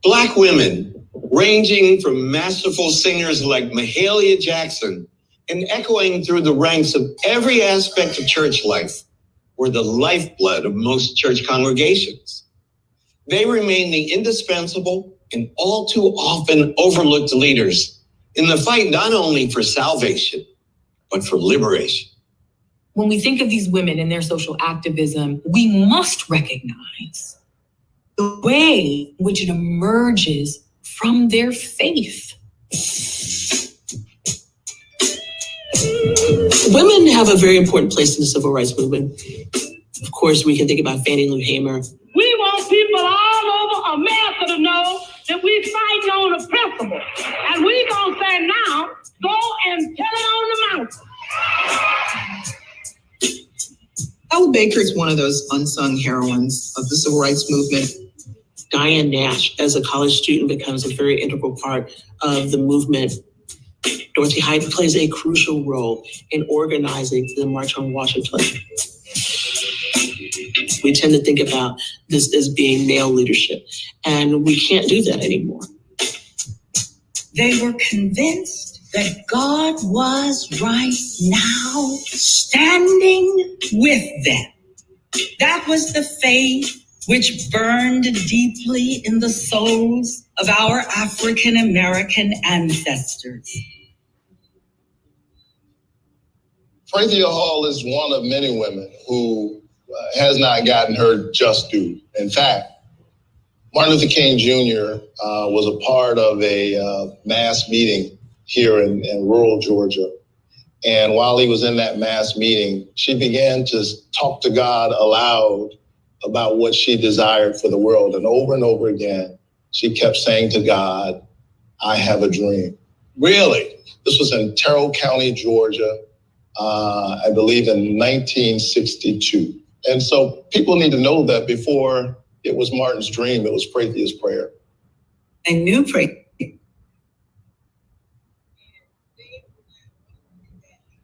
Black women, ranging from masterful singers like Mahalia Jackson and echoing through the ranks of every aspect of church life, were the lifeblood of most church congregations. They remain the indispensable and all too often overlooked leaders in the fight not only for salvation, but for liberation. When we think of these women and their social activism, we must recognize the way in which it emerges from their faith. Women have a very important place in the civil rights movement. Of course, we can think about Fannie Lou Hamer. We want people all over America to know that we fighting on a principle. And we gonna say now, go and tell it on the mountain. Ella Baker is one of those unsung heroines of the civil rights movement. Diane Nash, as a college student, becomes a very integral part of the movement. Dorothy Height plays a crucial role in organizing the March on Washington. We tend to think about this as being male leadership, and we can't do that anymore. They were convinced that God was right now standing with them. That was the faith which burned deeply in the souls of our African American ancestors. Frathia Hall is one of many women who has not gotten her just due. In fact, Martin Luther King Jr. Was a part of a mass meeting here in rural Georgia. And while he was in that mass meeting, she began to talk to God aloud about what she desired for the world. And over again, she kept saying to God, I have a dream. Really? This was in Terrell County, Georgia, I believe in 1962. And so people need to know that before it was Martin's dream, it was Prathia's prayer. I knew Prathia.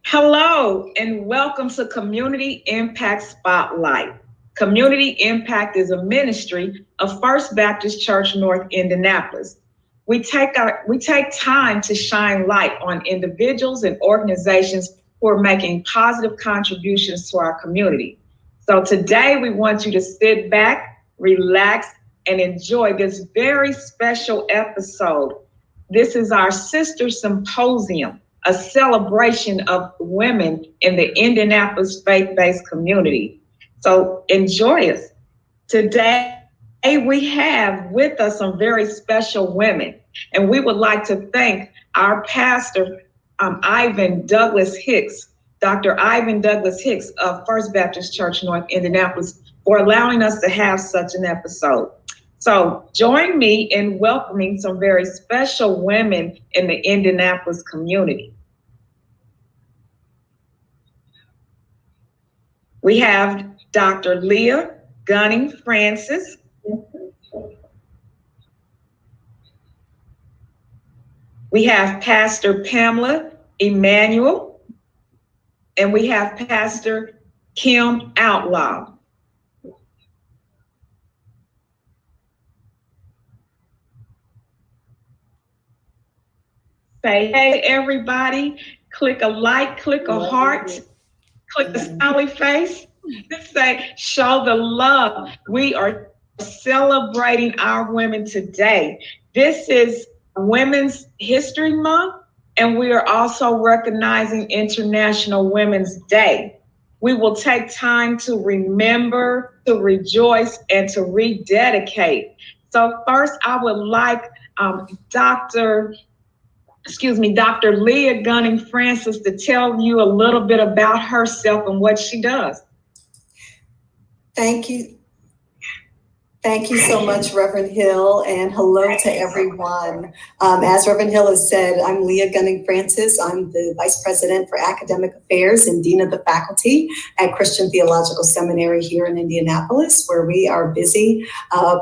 Hello, and welcome to Community Impact Spotlight. Community Impact is a ministry of First Baptist Church North Indianapolis. We take time to shine light on individuals and organizations who are making positive contributions to our community. So today we want you to sit back, relax, and enjoy this very special episode. This is our Sister Symposium, a celebration of women in the Indianapolis faith-based community. So enjoy us. Today, we have with us some very special women, and we would like to thank our pastor, Ivan Douglas Hicks, Dr. Ivan Douglas Hicks of First Baptist Church North Indianapolis, for allowing us to have such an episode. So join me in welcoming some very special women in the Indianapolis community. We have Dr. Leah Gunning Francis. We have Pastor Pamela Emanuel, and we have Pastor Kim Outlaw. Say hey, everybody. Click a like, click a heart, click the smiley face. Just say, show the love. We are celebrating our women today. This is Women's History Month, and we are also recognizing International Women's Day. We will take time to remember, to rejoice, and to rededicate. So first, I would like Dr. Leah Gunning Francis to tell you a little bit about herself and what she does. Thank you. Thank you so much, Reverend Hill, and hello to everyone. As Reverend Hill has said, I'm Leah Gunning Francis. I'm the Vice President for Academic Affairs and Dean of the Faculty at Christian Theological Seminary here in Indianapolis, where we are busy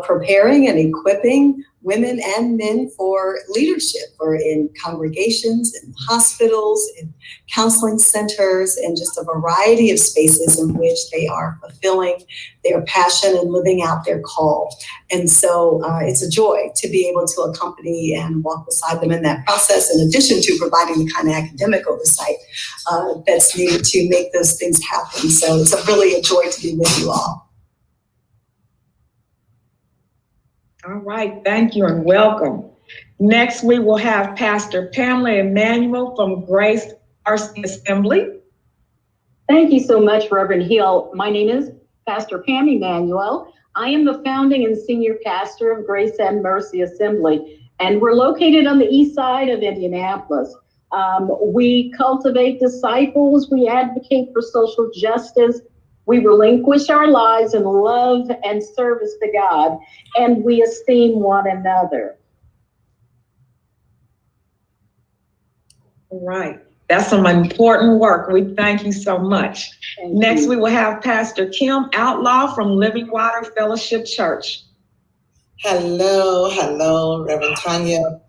preparing and equipping women and men for leadership, or in congregations, in hospitals, in counseling centers, and just a variety of spaces in which they are fulfilling their passion and living out their call. And so it's a joy to be able to accompany and walk beside them in that process, in addition to providing the kind of academic oversight that's needed to make those things happen. So it's really a joy to be with you all. All right, thank you and welcome. Next, we will have Pastor Pamela Emanuel from Grace Mercy Assembly. Thank you so much, Reverend Hill. My name is Pastor Pam Emanuel. I am the founding and senior pastor of Grace and Mercy Assembly, and we're located on the east side of Indianapolis. We cultivate disciples, we advocate for social justice, we relinquish our lives in love and service to God, and we esteem one another. All right, that's some important work. We thank you so much. Next, we will have Pastor Kim Outlaw from Living Water Fellowship Church. Hello, Reverend Tanya.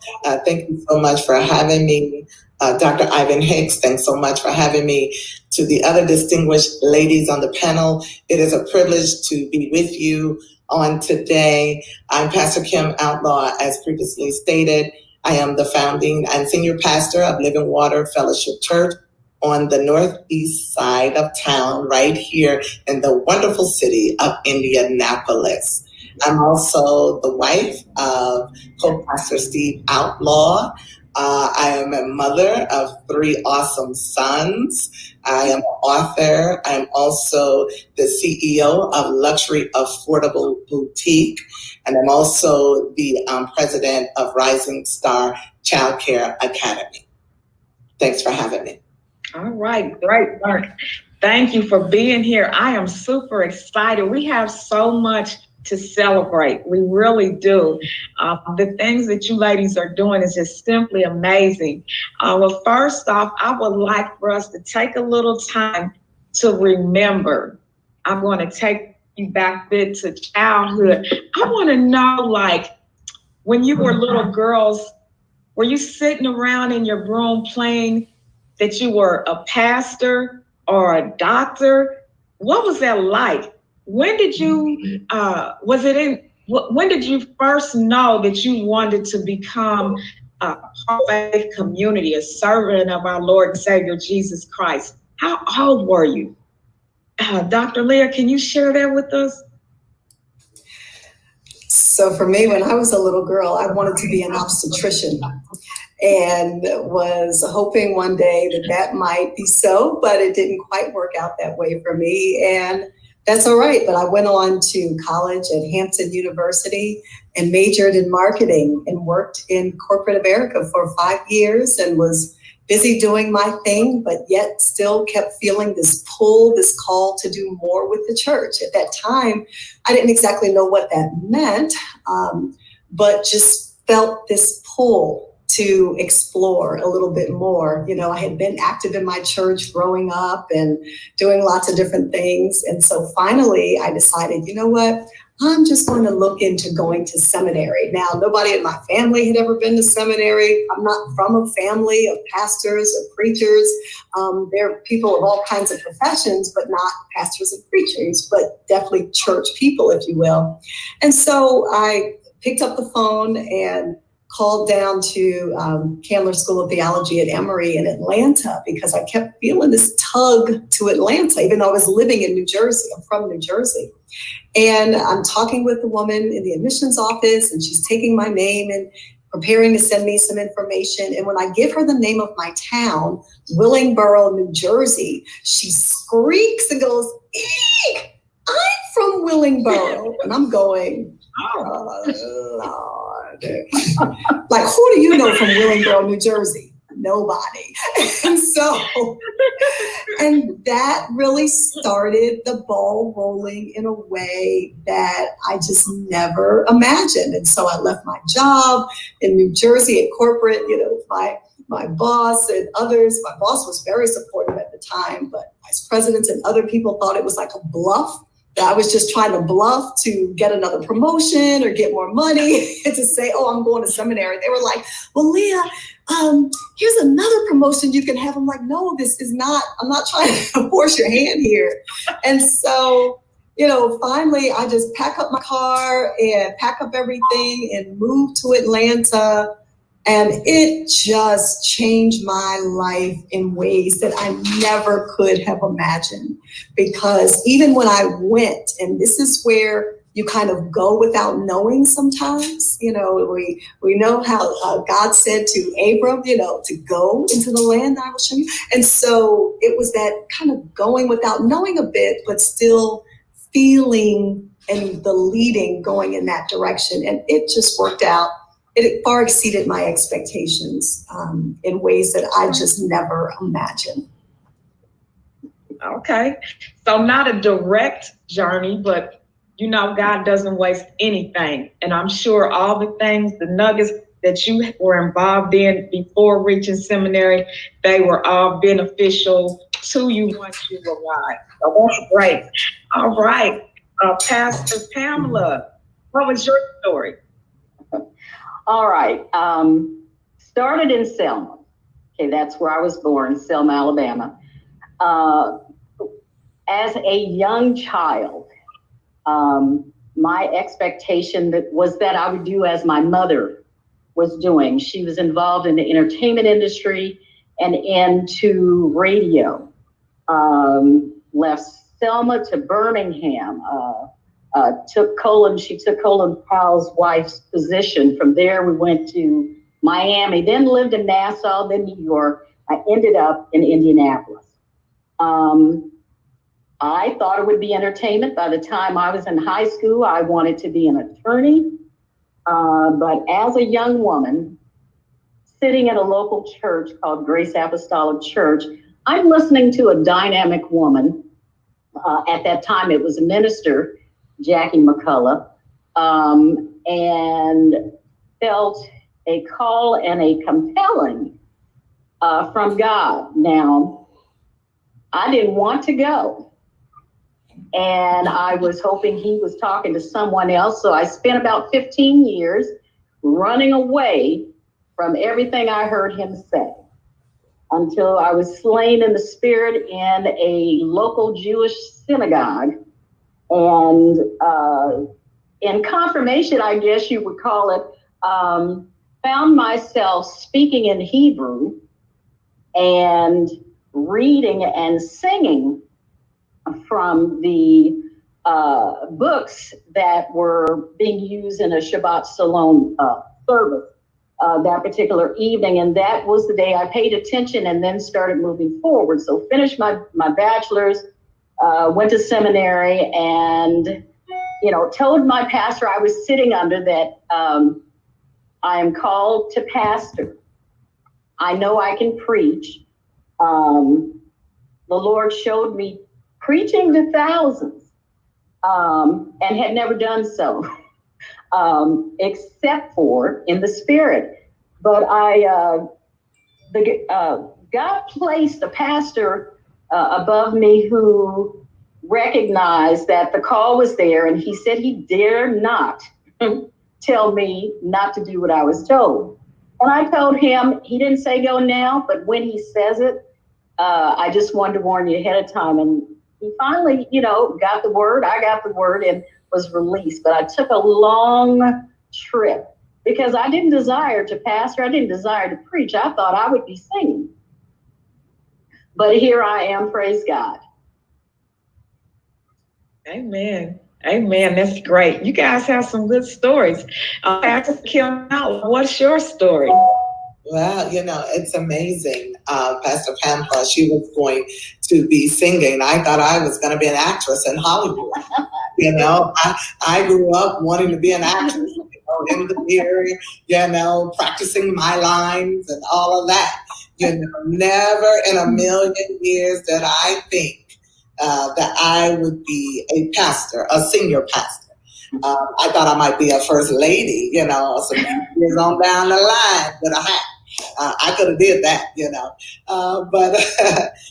Thank you so much for having me. Dr. Ivan Hicks, thanks so much for having me. To the other distinguished ladies on the panel, it is a privilege to be with you on today. I'm Pastor Kim Outlaw, as previously stated. I am the founding and senior pastor of Living Water Fellowship Church on the northeast side of town, right here in the wonderful city of Indianapolis. I'm also the wife of co-pastor Steve Outlaw. I am a mother of 3 awesome sons. I am an author. I'm also the CEO of Luxury Affordable Boutique. And I'm also the president of Rising Star Childcare Academy. Thanks for having me. All right, great work. Thank you for being here. I am super excited. We have so much to celebrate. We really do. The things that you ladies are doing is just simply amazing. Well, first off, I would like for us to take a little time to remember. I'm going to take you back a bit to childhood. I want to know, like, when you were little girls, were you sitting around in your room playing that you were a pastor or a doctor? What was that like? When did you, when did you first know that you wanted to become a faith community, a servant of our Lord and Savior, Jesus Christ? How old were you? Dr. Leah, can you share that with us? So for me, when I was a little girl, I wanted to be an obstetrician and was hoping one day that that might be so, but it didn't quite work out that way for me. And that's all right. But I went on to college at Hampton University and majored in marketing and worked in corporate America for 5 years and was busy doing my thing, but yet still kept feeling this pull, this call to do more with the church. At that time, I didn't exactly know what that meant, but just felt this pull to explore a little bit more. You know, I had been active in my church growing up and doing lots of different things. And so finally I decided, you know what, I'm just going to look into going to seminary. Now, nobody in my family had ever been to seminary. I'm not from a family of pastors or preachers. There are people of all kinds of professions, but not pastors and preachers, but definitely church people, if you will. And so I picked up the phone and called down to Candler School of Theology at Emory in Atlanta because I kept feeling this tug to Atlanta, even though I was living in New Jersey. I'm from New Jersey. And I'm talking with the woman in the admissions office, and she's taking my name and preparing to send me some information. And when I give her the name of my town, Willingboro, New Jersey, she squeaks and goes, "Eek, I'm from Willingboro." And I'm going, oh, Lord. Like, who do you know from Willingboro, New Jersey? Nobody. And that really started the ball rolling in a way that I just never imagined. And so I left my job in New Jersey at corporate, you know, my boss and others. My boss was very supportive at the time, but vice presidents and other people thought it was like a bluff I was just trying to bluff to get another promotion or get more money and to say, oh, I'm going to seminary. They were like, well, Leah, here's another promotion you can have. I'm like, no, this is not, I'm not trying to force your hand here. And so, finally I just pack up my car and pack up everything and move to Atlanta. And it just changed my life in ways that I never could have imagined. Because even when I went, and this is where you kind of go without knowing sometimes, we know how God said to Abram, to go into the land I will show you. And so it was that kind of going without knowing a bit, but still feeling and the leading going in that direction. And it just worked out. It far exceeded my expectations in ways that I just never imagined. Okay. So not a direct journey, but God doesn't waste anything. And I'm sure all the things, the nuggets that you were involved in before reaching seminary, they were all beneficial to you once you arrived. So that's great. All right. Pastor Pamela, what was your story? All right. Started in Selma. Okay, that's where I was born, Selma, Alabama. As a young child, my expectation was that I would do as my mother was doing. She was involved in the entertainment industry and into radio. Left Selma to Birmingham. She took Colin Powell's wife's position. From there, we went to Miami, then lived in Nassau, then New York. I ended up in Indianapolis. I thought it would be entertainment. By the time I was in high school, I wanted to be an attorney. But as a young woman, sitting in a local church called Grace Apostolic Church, I'm listening to a dynamic woman. At that time, it was a minister, Jackie McCullough, and felt a call and a compelling from God. Now, I didn't want to go, and I was hoping he was talking to someone else. So I spent about 15 years running away from everything I heard him say until I was slain in the spirit in a local Jewish synagogue. And in confirmation, I guess you would call it, found myself speaking in Hebrew and reading and singing from the books that were being used in a Shabbat Shalom service that particular evening. And that was the day I paid attention and then started moving forward. So finished my bachelor's, went to seminary, and told my pastor I was sitting under that I am called to pastor. I know I can preach. The Lord showed me preaching to thousands, and had never done so, except for in the spirit. But God placed a pastor above me who recognized that the call was there, and he said he dare not tell me not to do what I was told. And I told him, he didn't say go now, but when he says it, I just wanted to warn you ahead of time. And he finally, got the word, I got the word, and was released. But I took a long trip because I didn't desire to pastor. I didn't desire to preach. I thought I would be singing. But here I am, praise God. Amen. Amen. That's great. You guys have some good stories. Pastor Kim, what's your story? Well, it's amazing. Pastor Pamela, she was going to be singing. I thought I was going to be an actress in Hollywood. I grew up wanting to be an actress, in the mirror, practicing my lines and all of that. Never in a million years did I think that I would be a pastor, a senior pastor. I thought I might be a first lady, some years on down the line with a hat. I could have did that, but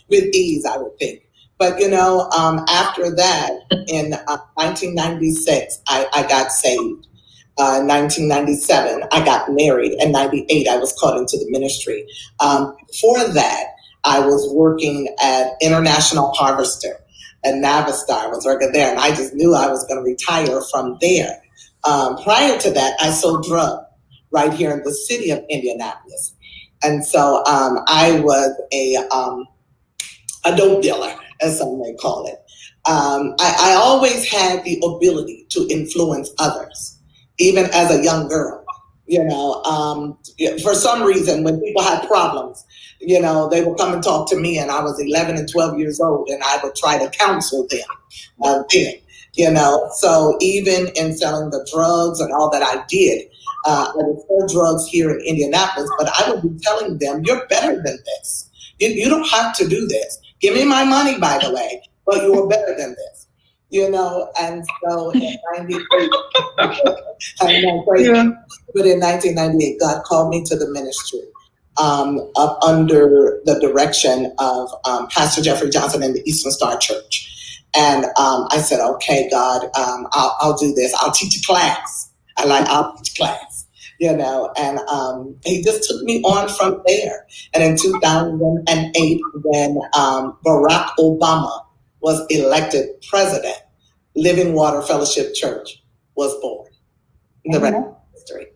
with ease, I would think. But after that, in 1996, I got saved. 1997, I got married. In 98, I was called into the ministry. Before that, I was working at International Harvester at Navistar. I was working there, and I just knew I was going to retire from there. Prior to that, I sold drugs right here in the city of Indianapolis. And so I was a dope dealer, as some may call it. I always had the ability to influence others, even as a young girl. For some reason, when people had problems, they would come and talk to me, and I was 11 and 12 years old, and I would try to counsel them. So even in selling the drugs and all that I did, I would sell drugs here in Indianapolis, but I would be telling them, you're better than this. You don't have to do this. Give me my money, by the way, but you are better than this. And so in 98, I know, crazy, but in 1998, God called me to the ministry up under the direction of Pastor Jeffrey Johnson in the Eastern Star Church. And I said, okay, God, I'll do this. I'll teach a class. I'll teach class, and he just took me on from there. And in 2008, when Barack Obama was elected president, Living Water Fellowship Church was born. The rest of history.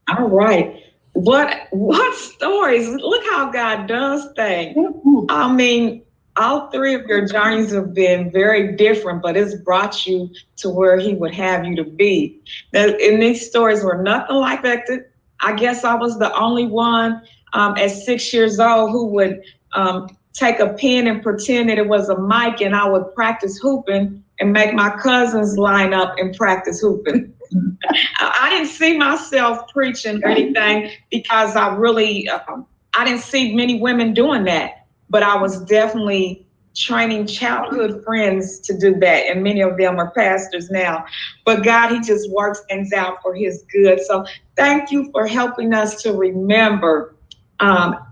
All right. What stories? Look how God does things. I mean, all three of your journeys have been very different, but it's brought you to where he would have you to be. And these stories were nothing like that. I guess I was the only one at 6 years old who would take a pen and pretend that it was a mic, and I would practice hooping and make my cousins line up and practice hooping. I didn't see myself preaching or anything because I didn't see many women doing that, but I was definitely training childhood friends to do that, and many of them are pastors now. But God, he just works things out for his good. So thank you for helping us to remember.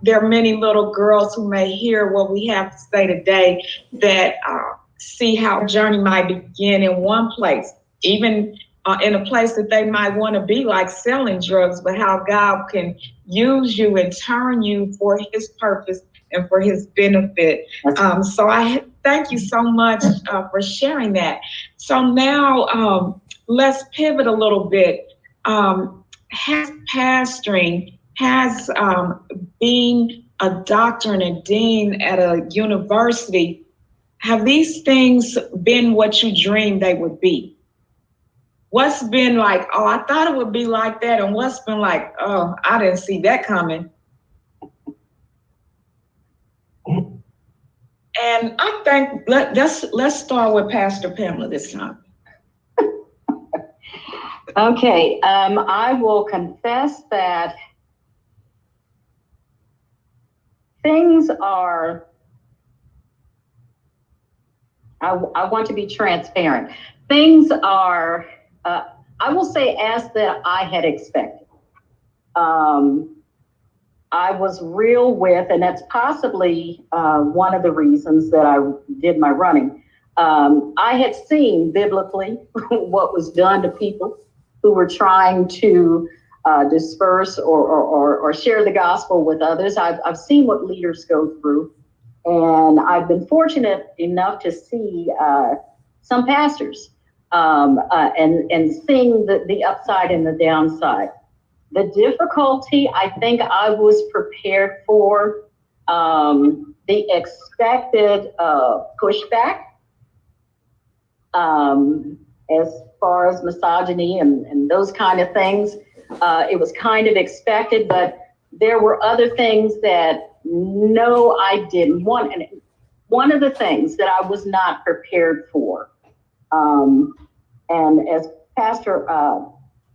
There are many little girls who may hear what we have to say today that see how journey might begin in one place, even in a place that they might want to be, like selling drugs, but how God can use you and turn you for his purpose and for his benefit. So I thank you so much for sharing that. So now let's pivot a little bit. Has pastoring, has being a doctor and a dean at a university, have these things been what you dreamed they would be? What's been like, oh, I thought it would be like that, and what's been like, oh, I didn't see that coming? And I think let's start with Pastor Pamela this time. Okay, I will confess that things are, I want to be transparent. Things are, I will say, as that I had expected. I was real with, and that's possibly one of the reasons that I did my running. I had seen biblically what was done to people who were trying to disperse or share the gospel with others. I've seen what leaders go through, and I've been fortunate enough to see some pastors and seeing the upside and the downside. The difficulty, I think I was prepared for, the expected pushback as far as misogyny and those kind of things. It was kind of expected, but there were other things that no, I didn't want. And one of the things that I was not prepared for, and as Pastor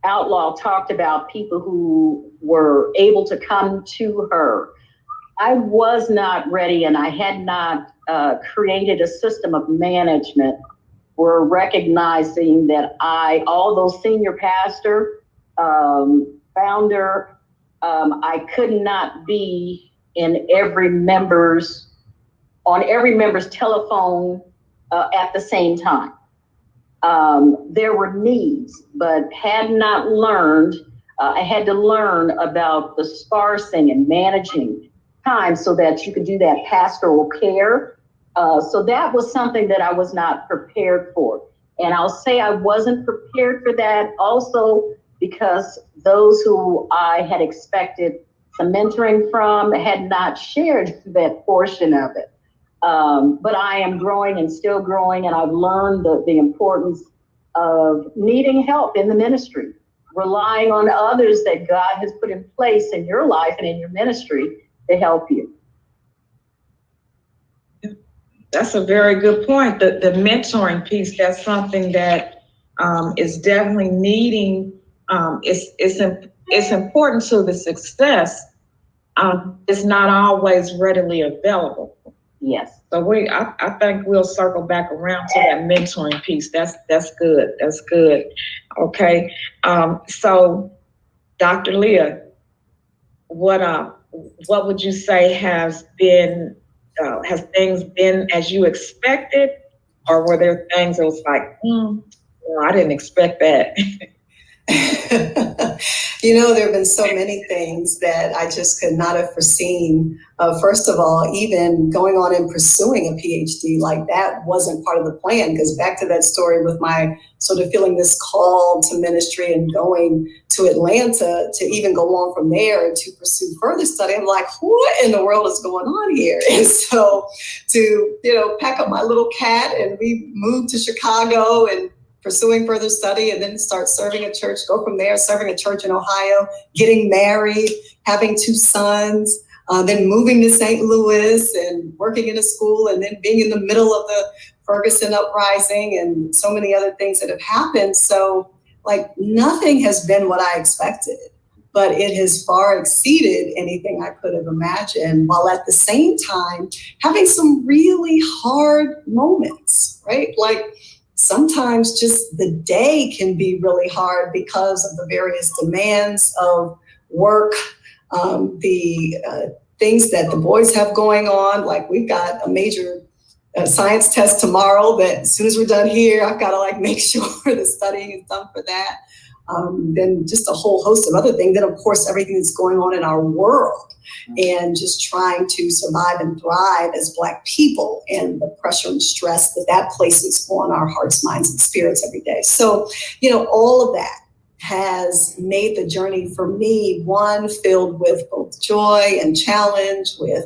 Outlaw talked about people who were able to come to her, I was not ready, and I had not created a system of management for recognizing that although senior pastor, founder, I could not be in every member's on every member's telephone at the same time. There were needs, but had not learned, I had to learn about the sparsing and managing time so that you could do that pastoral care. So that was something that I was not prepared for. And I'll say I wasn't prepared for that also because those who I had expected some mentoring from had not shared that portion of it. But I am growing and still growing, and I've learned the importance of needing help in the ministry, relying on others that God has put in place in your life and in your ministry to help you. That's a very good point. The mentoring piece, that's something that is definitely needing. It's important to the success. It's not always readily available. Yes. So I think we'll circle back around to that mentoring piece. That's good. That's good. Okay. So Dr. Leah, what would you say has things been as you expected, or were there things that was like, I didn't expect that? There have been so many things that I just could not have foreseen. First of all, even going on and pursuing a PhD, like that wasn't part of the plan, because back to that story with my sort of feeling this call to ministry and going to Atlanta to even go on from there to pursue further study, I'm like, what in the world is going on here? And so to, pack up my little cat and we moved to Chicago and pursuing further study, and then start serving a church, go from there, serving a church in Ohio, getting married, having 2 sons, then moving to St. Louis and working in a school, and then being in the middle of the Ferguson uprising and so many other things that have happened. So nothing has been what I expected, but it has far exceeded anything I could have imagined, while at the same time having some really hard moments, right? Sometimes just the day can be really hard because of the various demands of work, the things that the boys have going on. Like we've got a major science test tomorrow that as soon as we're done here, I've got to make sure the studying is done for that. Then just a whole host of other things. Then of course, everything that's going on in our world and just trying to survive and thrive as Black people, and the pressure and stress that places on our hearts, minds, and spirits every day. So, all of that has made the journey for me one filled with both joy and challenge, with,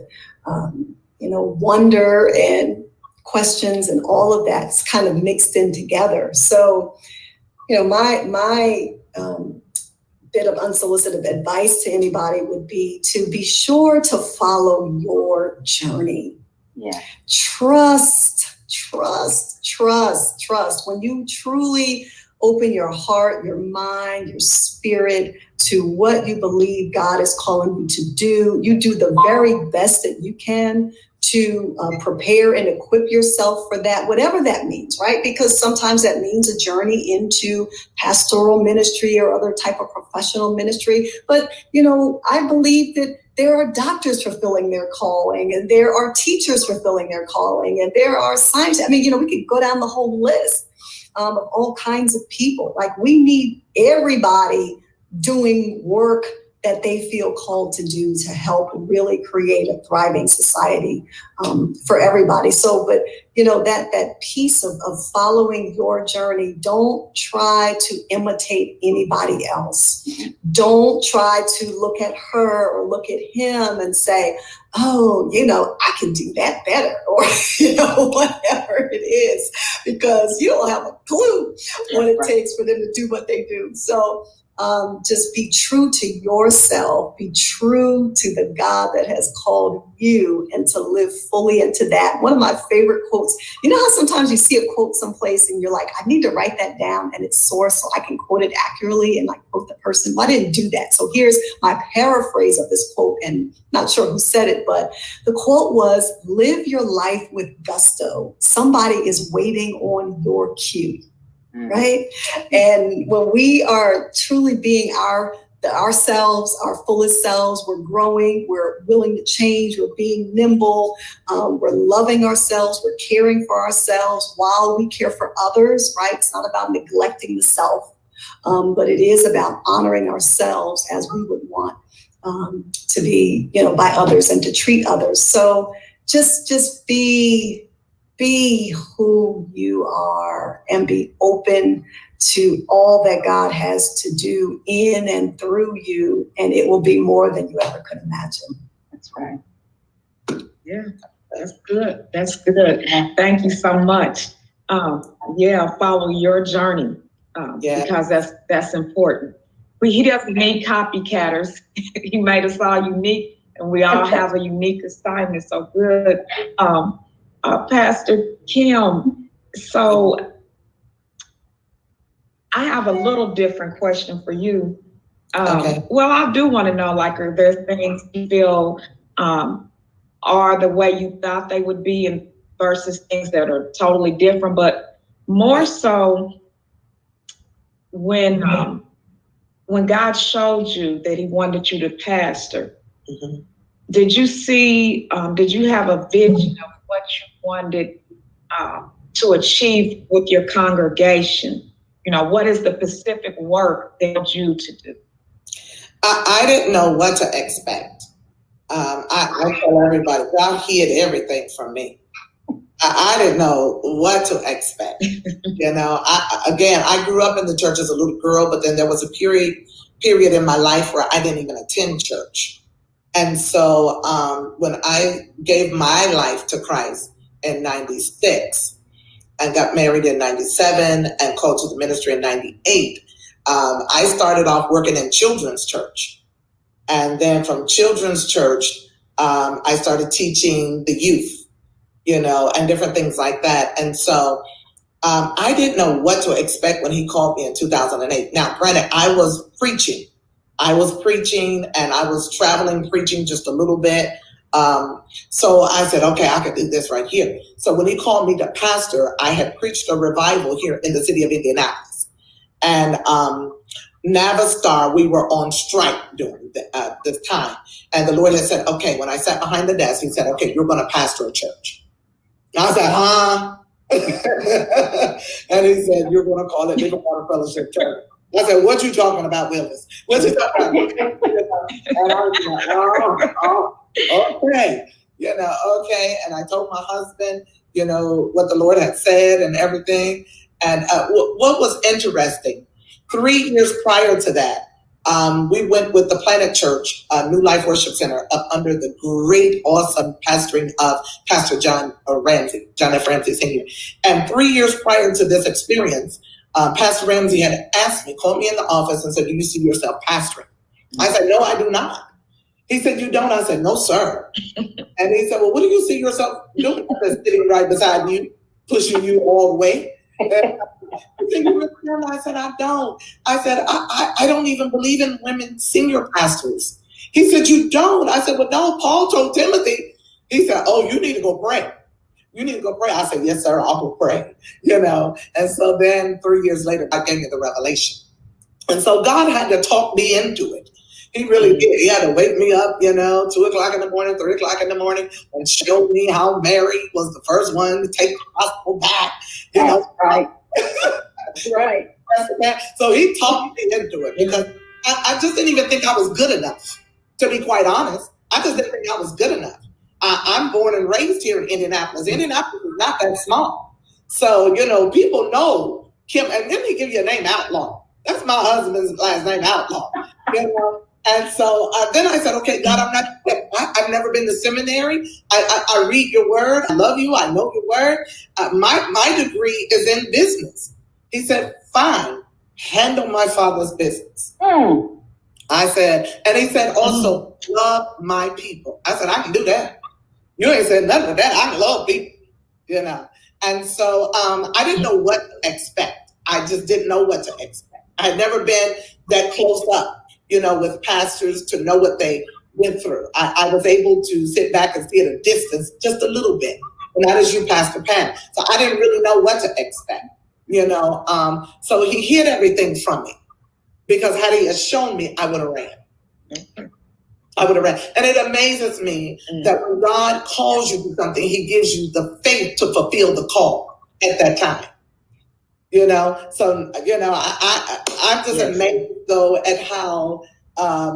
wonder and questions, and all of that's kind of mixed in together. So, my bit of unsolicited advice to anybody would be to be sure to follow your journey. Yeah. Trust. When you truly open your heart, your mind, your spirit to what you believe God is calling you to do, you do the very best that you can to prepare and equip yourself for that, whatever that means, right? Because sometimes that means a journey into pastoral ministry or other type of professional ministry. But, I believe that there are doctors fulfilling their calling, and there are teachers fulfilling their calling, and there are scientists. We could go down the whole list of all kinds of people. We need everybody doing work that they feel called to do to help really create a thriving society for everybody. So, but that piece of following your journey, don't try to imitate anybody else. Don't try to look at her or look at him and say, oh, I can do that better, or, whatever it is, because you don't have a clue what it takes for them to do what they do. So, just be true to yourself, be true to the God that has called you, and to live fully into that. One of my favorite quotes, how sometimes you see a quote someplace and you're like, I need to write that down and its source so I can quote it accurately and quote the person. Well, I didn't do that. So here's my paraphrase of this quote, and not sure who said it, but the quote was, live your life with gusto. Somebody is waiting on your cue. Right? And when we are truly being our ourselves, our fullest selves. We're growing, we're willing to change, we're being nimble, we're loving ourselves, we're caring for ourselves while we care for others, right? It's not about neglecting the self, but it is about honoring ourselves as we would want to be, by others and to treat others. So just be who you are and be open to all that God has to do in and through you, and it will be more than you ever could imagine. That's right. Yeah, that's good. That's good. Thank you so much. Follow your journey because that's important. He doesn't need copycatters. He made us all unique, and we all have a unique assignment. So good. Pastor Kim, so I have a little different question for you. Okay. Well, I do want to know, like, are there things you feel are the way you thought they would be, and versus things that are totally different? But more so, when God showed you that He wanted you to pastor, mm-hmm. did you have a vision of what you wanted to achieve with your congregation? What is the specific work that you to do? I didn't know what to expect. I tell everybody, God hid everything from me. I didn't know what to expect. I grew up in the church as a little girl, but then there was a period in my life where I didn't even attend church. And so when I gave my life to Christ in 96 and got married in 97 and called to the ministry in 98, I started off working in children's church. And then from children's church, I started teaching the youth, and different things like that. And so I didn't know what to expect when He called me in 2008. Now, granted, I was preaching and I was traveling preaching just a little bit. So I said, okay, I could do this right here. So when He called me to pastor, I had preached a revival here in the city of Indianapolis. And Navistar, we were on strike during this time. And the Lord had said, okay, when I sat behind the desk, He said, okay, you're going to pastor a church. And I said, huh? And He said, you're going to call it Living Water Fellowship Church. I said, what you talking about, Willis? What you talking about? And I was like, okay. Okay. And I told my husband, what the Lord had said and everything. And what was interesting, 3 years prior to that, we went with the Planet Church, New Life Worship Center, up under the great, awesome pastoring of Pastor John F. Ramsey Sr. And 3 years prior to this experience, Pastor Ramsey had asked me, called me in the office and said, do you see yourself pastoring? I said, no, I do not. He said, you don't? I said, no, sir. And he said, well, what do you see yourself doing? I said, sitting right beside you, pushing you all the way. And he said, you really don't? I said, I don't. I said, I don't even believe in women senior pastors. He said, you don't? I said, well, no, Paul told Timothy. He said, oh, you need to go pray. You need to go pray. I said, yes, sir, I'll go pray. And so then 3 years later, God gave me the revelation. And so God had to talk me into it. He really did. He had to wake me up, 2 o'clock in the morning, 3 o'clock in the morning, and show me how Mary was the first one to take the gospel back. That's right. Right. So He talked me into it because I just didn't even think I was good enough, to be quite honest. I just didn't think I was good enough. I'm born and raised here in Indianapolis. Indianapolis is not that small. So, people know Kim, and let me give you a name, Outlaw. That's my husband's last name, Outlaw. And so then I said, okay, God, I've never been to seminary. I read your word. I love you. I know your word. My degree is in business. He said, fine, handle my father's business. I said, and He said, also love my people. I said, I can do that. You ain't said nothing of that. I can love people, And so I didn't know what to expect. I just didn't know what to expect. I had never been that close up, with pastors to know what they went through. I was able to sit back and see at a distance just a little bit. And that is you, Pastor Pam. So I didn't really know what to expect, So He hid everything from me. because had he has shown me, I would have ran. I would have ran. And it amazes me that when God calls you to something, he gives you the faith to fulfill the call at that time. So, I'm just amazed, though, at how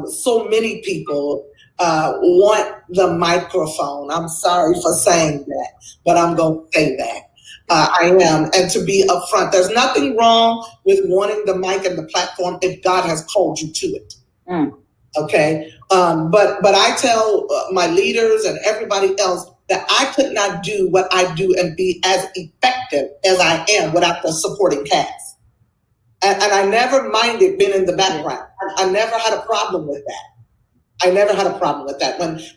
so many people want the microphone. I'm sorry for saying that, but I'm going to say that. I am. And to be upfront, there's nothing wrong with wanting the mic and the platform if God has called you to it. Okay. But I tell my leaders and everybody else that I could not do what I do and be as effective as I am without the supporting cast. And I never minded being in the background. I never had a problem with that.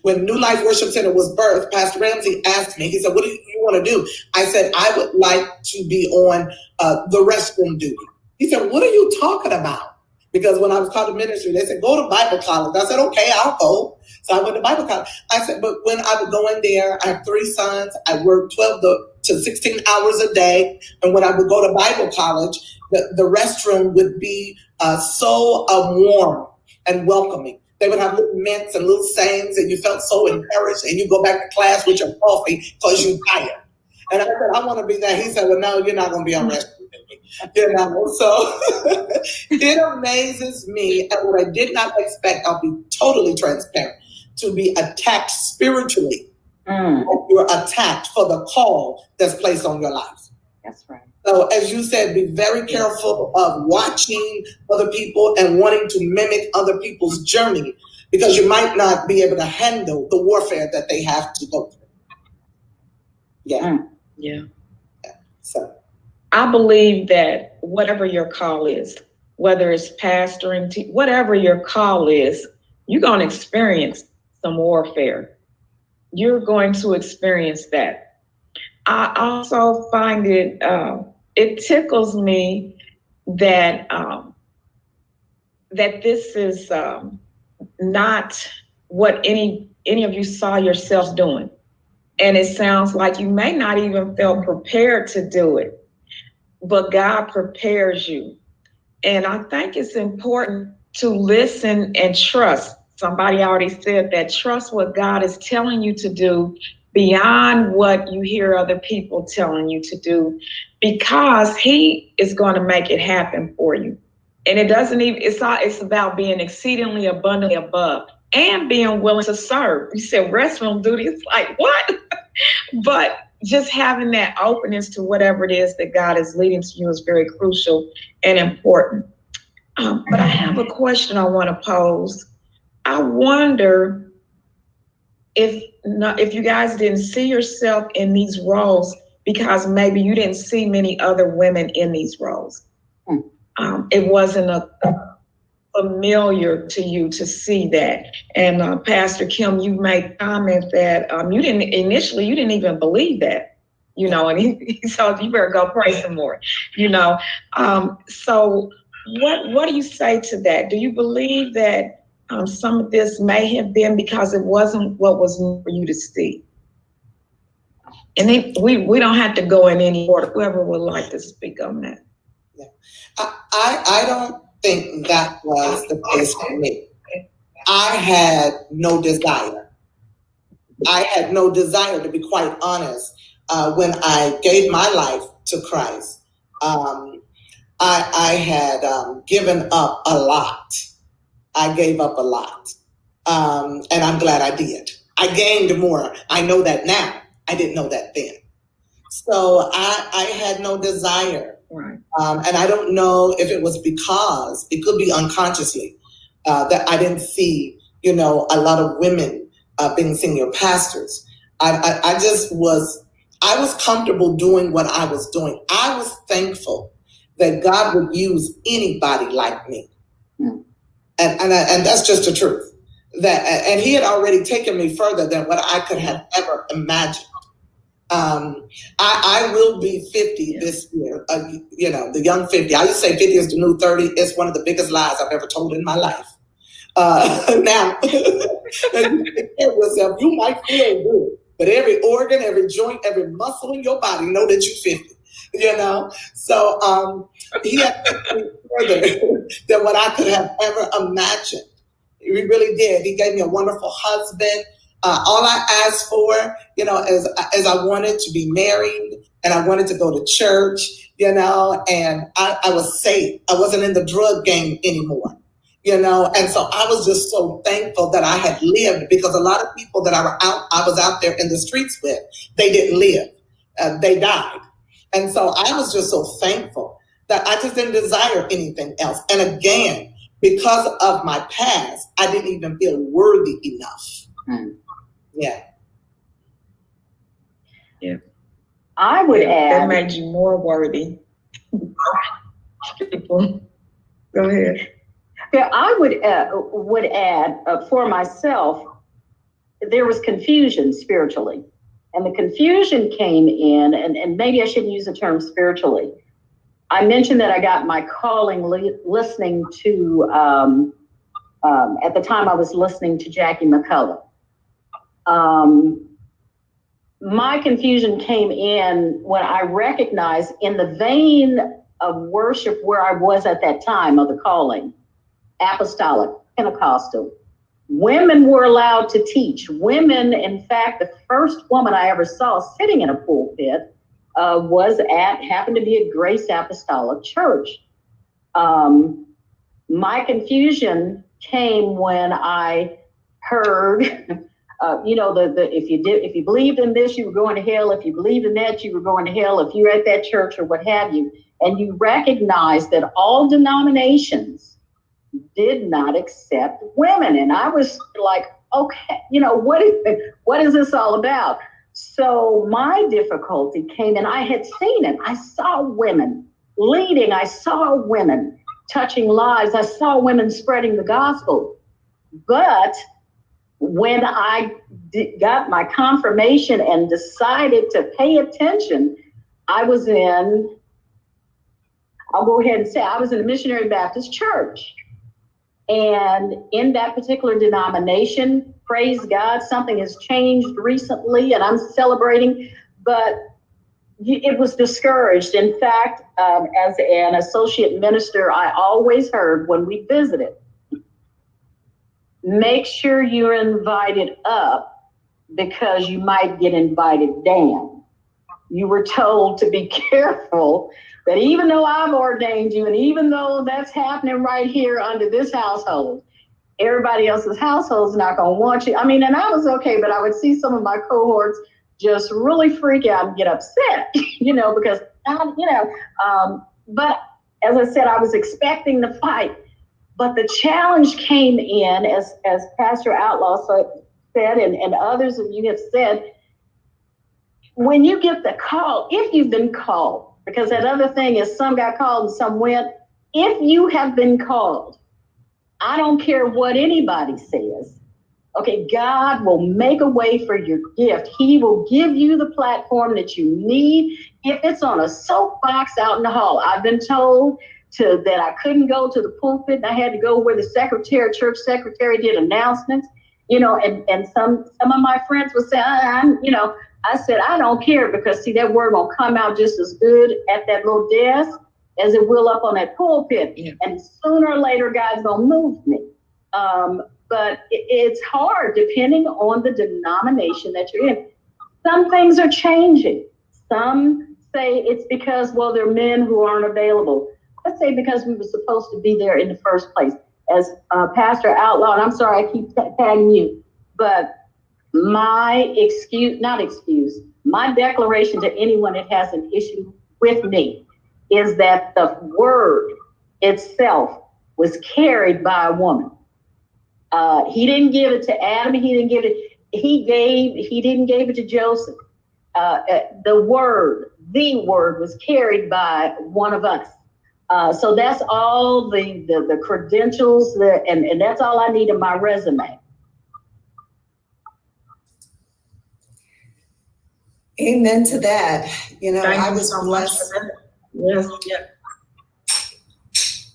When New Life Worship Center was birthed, Pastor Ramsey asked me, he said, what do you want to do? I said, I would like to be on the restroom duty. He said, what are you talking about? Because when I was called to ministry, they said, go to Bible college. I said, okay, I'll go. So I went to Bible college. I said, but when I would go in there, I have 3 sons. I work 12 to 16 hours a day. And when I would go to Bible college, the restroom would be so warm and welcoming. They would have little mints and little sayings, and you felt so encouraged, and you go back to class with your coffee because you're tired. And I said, I want to be that. He said, well, no, you're not going to be on restroom. So it amazes me, and what I did not expect, I'll be totally transparent, to be attacked spiritually. You're attacked for the call that's placed on your life. That's right. So as you said, be very careful of watching other people and wanting to mimic other people's journey, because you might not be able to handle the warfare that they have to go through. Yeah. So I believe that whatever your call is, whether it's pastoring, whatever your call is, you're going to experience some warfare. You're going to experience that. I also find it, it tickles me that that this is not what any of you saw yourself doing. And it sounds like you may not even feel prepared to do it, but God prepares you. And I think it's important to listen and trust. Somebody already said that, trust what God is telling you to do beyond what you hear other people telling you to do, because he is going to make it happen for you. And it doesn't even, it's about being exceedingly abundantly above and being willing to serve. You said restroom duty, it's like, what? But just having that openness to whatever it is that God is leading to you is very crucial and important. But I have a question I want to pose. I wonder if you guys didn't see yourself in these roles because maybe you didn't see many other women in these roles. It wasn't familiar to you to see that. And Pastor Kim, you made comment that you didn't even believe that, and he told you better go pray some more, So what do you say to that? Do you believe that some of this may have been because it wasn't what was for you to see? And then we don't have to go in any order. Whoever would like to speak on that. Yeah. I don't think that was the case for me. I had no desire. To be quite honest. When I gave my life to Christ, I had given up a lot. I gave up a lot. And I'm glad I did. I gained more. I know that now. I didn't know that then. So I had no desire. Right. And I don't know if it was because, it could be unconsciously, that I didn't see, a lot of women being senior pastors. I was comfortable doing what I was doing. I was thankful that God would use anybody like me. And that's just the truth. And he had already taken me further than what I could have ever imagined. I will be 50 this year, the young 50. I used to say 50 is the new 30. It's one of the biggest lies I've ever told in my life. Now, you might feel good, but every organ, every joint, every muscle in your body know that you're 50. you know? So he had taken me further than what I could have ever imagined. He really did. He gave me a wonderful husband. All I asked for, you know, is I wanted to be married and I wanted to go to church, you know, and I was safe. I wasn't in the drug game anymore, you know, and so I was just so thankful that I had lived, because a lot of people that I was out there in the streets with, they didn't live. They died. And so I was just so thankful that I just didn't desire anything else. And again, because of my past, I didn't even feel worthy enough. Yeah. Yeah. I would add. That made you more worthy. People. Go ahead. Yeah, I would add for myself, there was confusion spiritually. And the confusion came in, and maybe I shouldn't use the term spiritually. I mentioned that I got my calling listening to, at the time I was listening to Jackie McCullough. My confusion came in when I recognized, in the vein of worship where I was at that time of the calling, apostolic, Pentecostal, women were allowed to teach. Women, in fact, the first woman I ever saw sitting in a pulpit happened to be at Grace Apostolic Church. My confusion came when I heard if you believed in this, you were going to hell. If you believed in that, you were going to hell. If you're at that church or what have you, and you recognize that all denominations did not accept women. And I was like, okay, what is this all about? So my difficulty came, and I had seen it. I saw women leading. I saw women touching lives. I saw women spreading the gospel. But when I got my confirmation and decided to pay attention, I was in a Missionary Baptist church. And in that particular denomination, praise God, something has changed recently and I'm celebrating, but it was discouraged. In fact, as an associate minister, I always heard when we visited, make sure you're invited up because you might get invited down. You were told to be careful that even though I've ordained you and even though that's happening right here under this household, everybody else's household is not going to want you. I mean, and I was okay, but I would see some of my cohorts just really freak out and get upset, because, but as I said, I was expecting the fight. But the challenge came in, as Pastor Outlaw said, and others of you have said, when you get the call, if you've been called, because that other thing is some got called and some went, if you have been called, I don't care what anybody says, okay, God will make a way for your gift. He will give you the platform that you need. If it's on a soapbox out in the hall, I've been told that I couldn't go to the pulpit and I had to go where the church secretary did announcements, and some of my friends would say, I said, I don't care, because see, that word will come out just as good at that little desk as it will up on that pulpit. Yeah. And sooner or later, God's going to move me. But it's hard depending on the denomination that you're in. Some things are changing. Some say it's because, there are men who aren't available. Let's say because we were supposed to be there in the first place. As Pastor Outlaw, and I'm sorry I keep tagging you, but my declaration to anyone that has an issue with me is that the word itself was carried by a woman. He didn't give it to Adam. He didn't give it to Joseph. The word was carried by one of us. So that's all the credentials and that's all I need in my resume. Amen to that. I was blessed. Yes.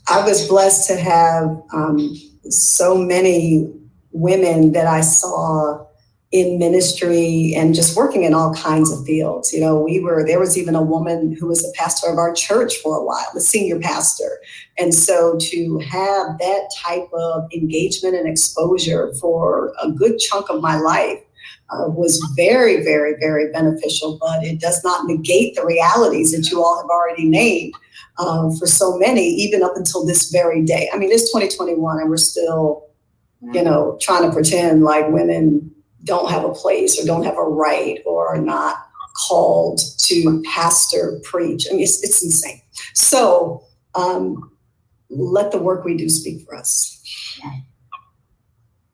I was blessed to have so many women that I saw in ministry and just working in all kinds of fields. You know, there was even a woman who was the pastor of our church for a while, the senior pastor. And so to have that type of engagement and exposure for a good chunk of my life was very, very, very beneficial, but it does not negate the realities that you all have already named for so many, even up until this very day. I mean, it's 2021 and we're still, you know, trying to pretend like women don't have a place or don't have a right or are not called to pastor, preach. I mean, it's insane. So let the work we do speak for us.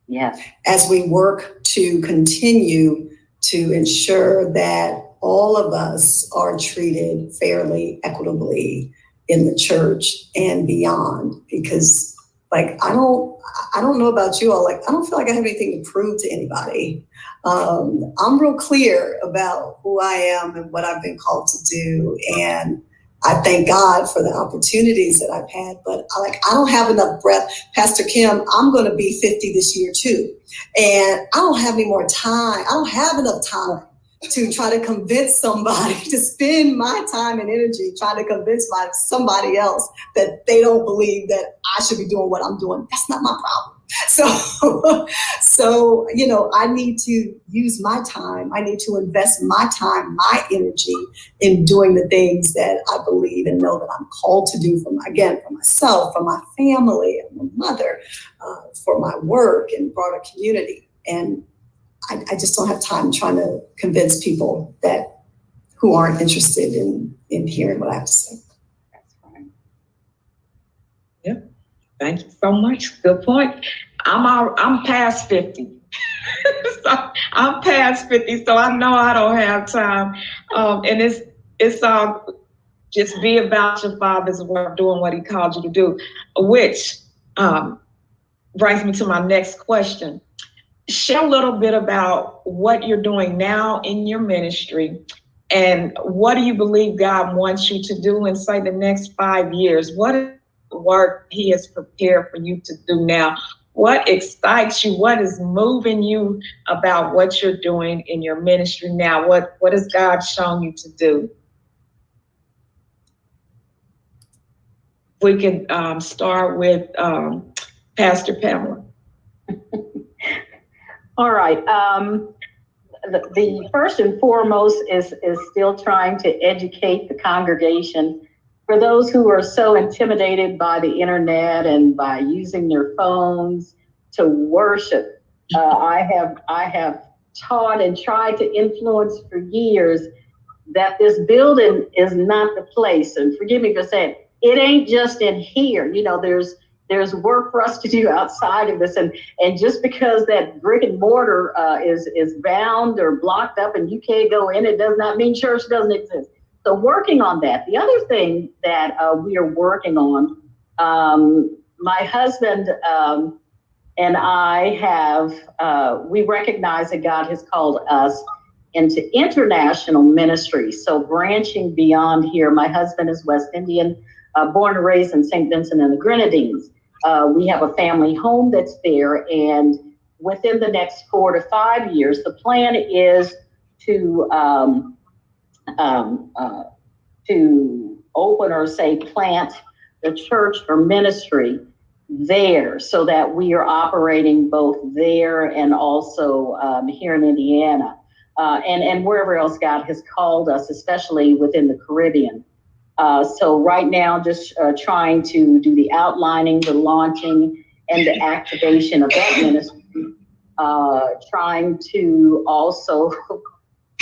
Yes. As we work to continue to ensure that all of us are treated fairly, equitably in the church and beyond, because like, I don't know about you all, like, I don't feel like I have anything to prove to anybody. I'm real clear about who I am and what I've been called to do. And I thank God for the opportunities that I've had, but I don't have enough breath. Pastor Kim, I'm going to be 50 this year too. And I don't have any more time. I don't have enough time to try to convince somebody to spend my time and energy trying to convince somebody else that they don't believe that I should be doing what I'm doing. That's not my problem. So, you know, I need to use my time. I need to invest my time, my energy in doing the things that I believe and know that I'm called to do for myself, for my family, and my mother, for my work and broader community. And I just don't have time trying to convince people who aren't interested in hearing what I have to say. That's fine. Yep. Thank you so much. Good point. I'm past 50. So I'm past 50, so I know I don't have time. And it's all just be about your father's work, doing what he called you to do, which brings me to my next question. Share a little bit about what you're doing now in your ministry and what do you believe God wants you to do in, say, the next 5 years? What is the work he has prepared for you to do now? What excites you? What is moving you about what you're doing in your ministry now? What has God shown you to do? We can start with Pastor Pamela. All right. The first and foremost is still trying to educate the congregation. For those who are so intimidated by the internet and by using their phones to worship, I have taught and tried to influence for years that this building is not the place. And forgive me for saying, it ain't just in here. You know, there's work for us to do outside of this. And just because that brick and mortar is bound or blocked up and you can't go in, it does not mean church doesn't exist. So working on that. The other thing that we are working on, my husband and I have, we recognize that God has called us into international ministry. So branching beyond here, my husband is West Indian, born and raised in St. Vincent and the Grenadines. We have a family home that's there, and within the next 4 to 5 years, the plan is to open or say plant the church for ministry there, so that we are operating both there and also here in Indiana and wherever else God has called us, especially within the Caribbean. So right now, just trying to do the outlining, the launching, and the activation of that ministry. Trying to also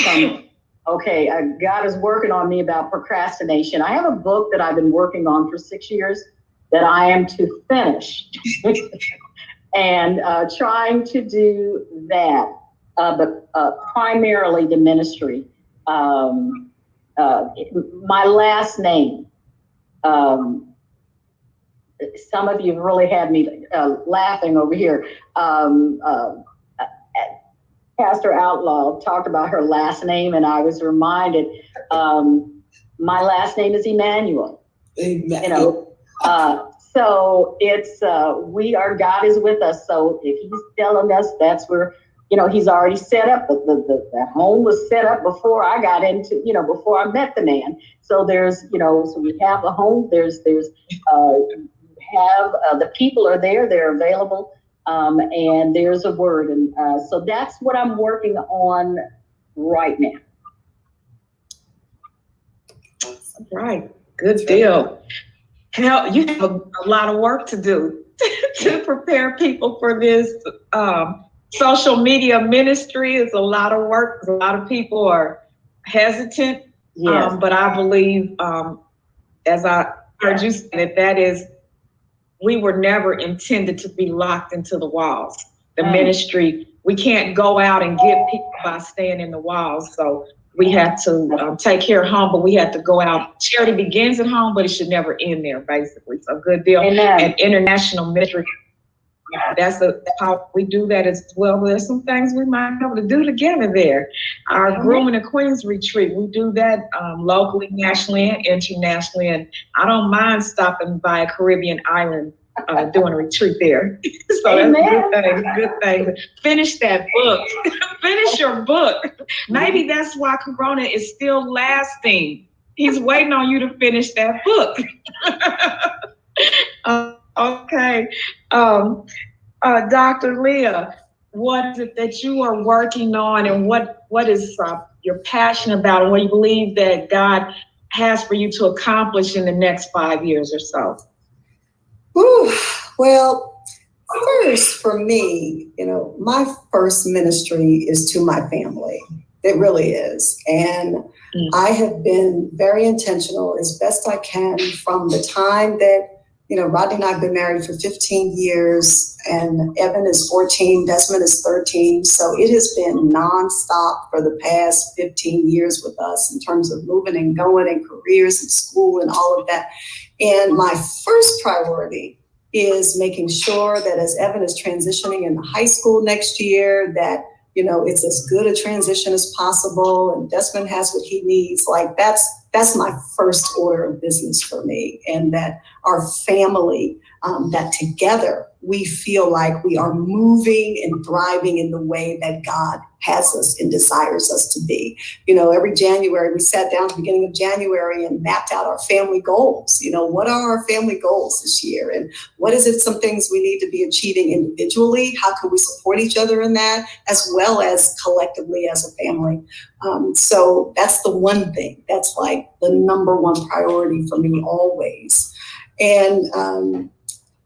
God is working on me about procrastination. I have a book that I've been working on for 6 years that I am to finish. And trying to do that, but primarily the ministry. My last name, some of you have really had me laughing over here. Pastor Outlaw talked about her last name, and I was reminded, my last name is Emmanuel. You know, so it's, God is with us. So if he's telling us that's where, he's already set up. The home was set up before I got into, before I met the man. So there's, so we have a home. There's the people are there. They're available, and there's a word, and so that's what I'm working on right now. Right. Good deal. Hell, you have a lot of work to do to prepare people for this. Social media ministry is a lot of work. A lot of people are hesitant. Yes. But I believe, as I heard you say, that is, we were never intended to be locked into the walls. The ministry, we can't go out and get people by staying in the walls. So we have to take care of home, but we have to go out. Charity begins at home, but it should never end there, basically. So good deal. Amen. And international ministry, that's how we do that as well. There's some things we might be able to do together there. Our Grooming the Queens retreat, we do that locally, nationally, and internationally. And I don't mind stopping by a Caribbean island doing a retreat there. So Amen. That's good thing. Finish that book. Finish your book. Maybe that's why Corona is still lasting. He's waiting on you to finish that book. Okay. Dr. Leah, what is it that you are working on, and what is your passion about, and what you believe that God has for you to accomplish in the next 5 years or so? Ooh, well, first for me, my first ministry is to my family. It really is. And I have been very intentional as best I can from the time that, Rodney and I have been married for 15 years, and Evan is 14, Desmond is 13. So it has been nonstop for the past 15 years with us in terms of moving and going and careers and school and all of that. And my first priority is making sure that as Evan is transitioning into high school next year, that, it's as good a transition as possible, and Desmond has what he needs. Like that's my first order of business for me, and that our family, that together we feel like we are moving and thriving in the way that God has us and desires us to be. Every January we sat down at the beginning of January and mapped out our family goals. What are our family goals this year? And what is it, some things we need to be achieving individually? How can we support each other in that, as well as collectively as a family? So that's the one thing. That's like the number one priority for me always. And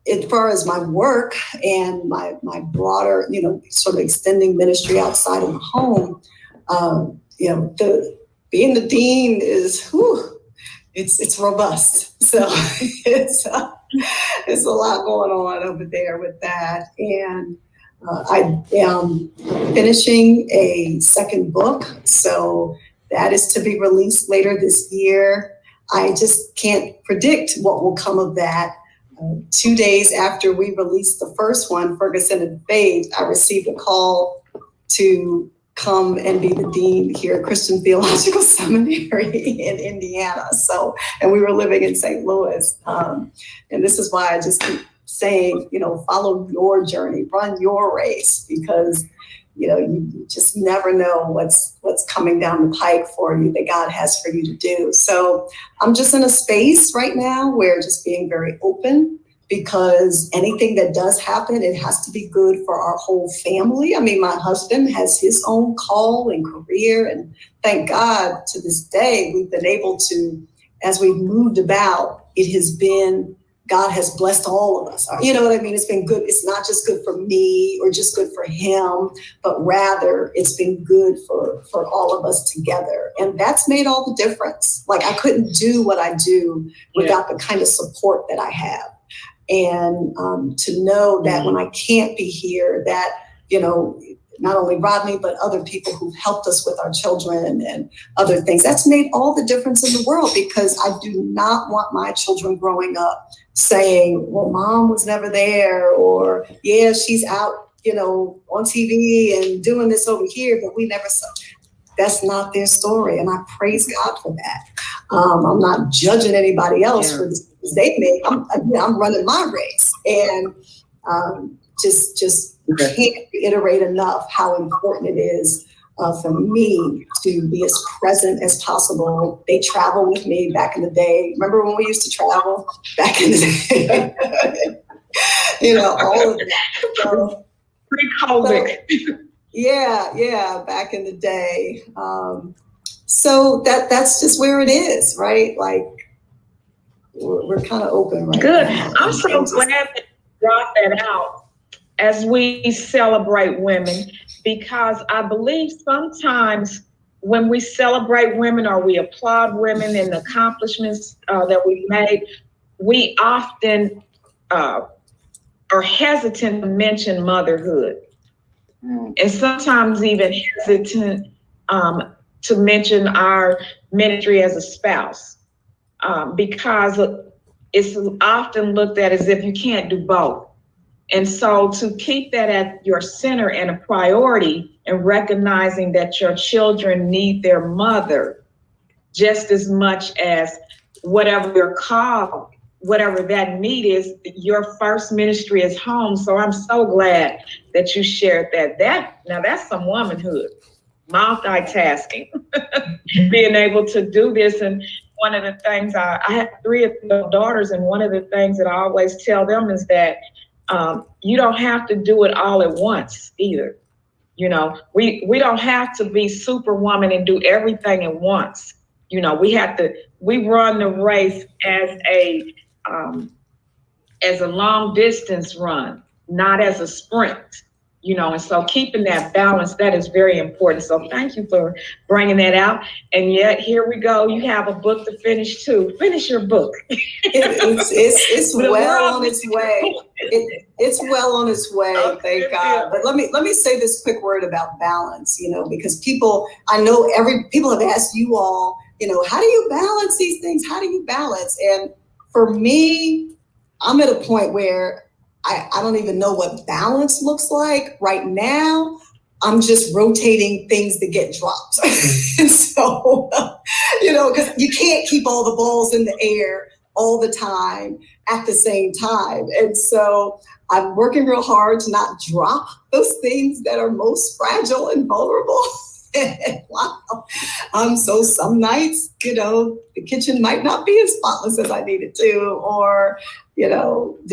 as far as my work and my broader, sort of extending ministry outside of the home, being the dean is, it's robust. So it's a lot going on over there with that. And I am finishing a second book, so that is to be released later this year. I just can't predict what will come of that. 2 days after we released the first one, Ferguson and Faith, I received a call to come and be the dean here at Christian Theological Seminary in Indiana. And we were living in St. Louis. And this is why I just keep saying, follow your journey, run your race, because you just never know what's coming down the pike for you that God has for you to do. So I'm just in a space right now where just being very open, because anything that does happen, it has to be good for our whole family. I mean, my husband has his own call and career, and thank God to this day, we've been able to, as we've moved about, God has blessed all of us. You know what I mean? It's been good. It's not just good for me or just good for him, but rather it's been good for all of us together. And that's made all the difference. Like, I couldn't do what I do without the kind of support that I have. And to know that when I can't be here, that, not only Rodney, but other people who've helped us with our children and other things, that's made all the difference in the world, because I do not want my children growing up saying, well, mom was never there, or yeah, she's out, on TV and doing this over here, but we never saw. That's not their story. And I praise God for that. I'm not judging anybody else for the decisions they made. I'm running my race, and just can't reiterate enough how important it is for me to be as present as possible. They travel with me back in the day. Remember when we used to travel back in the day? All of that. So, pre-COVID. Yeah, back in the day. So that's just where it is, right? Like we're kind of open right Good. now. I'm so glad that you brought that out as we celebrate women, because I believe sometimes when we celebrate women or we applaud women and the accomplishments that we've made, we often are hesitant to mention motherhood. And sometimes even hesitant to mention our ministry as a spouse, because it's often looked at as if you can't do both. And so to keep that at your center and a priority, and recognizing that your children need their mother just as much as whatever your call, whatever that need is, your first ministry is home. So I'm so glad that you shared that. Now that's some womanhood, multitasking, being able to do this. And one of the things, I have 3 adult daughters, and one of the things that I always tell them is that you don't have to do it all at once either. We don't have to be superwoman and do everything at once. We run the race as a long distance run, not as a sprint. And so keeping that balance, that is very important. So thank you for bringing that out. And yet here we go. You have a book to finish too. Finish your book. It's well on its way. It's well on its way. Okay, thank God. But let me say this quick word about balance. Because people have asked you all, how do you balance these things? How do you balance? And for me, I'm at a point where I don't even know what balance looks like right now. I'm just rotating things that get dropped. And so, because you can't keep all the balls in the air all the time at the same time. And so I'm working real hard to not drop those things that are most fragile and vulnerable. Wow. So some nights, the kitchen might not be as spotless as I need it to, or,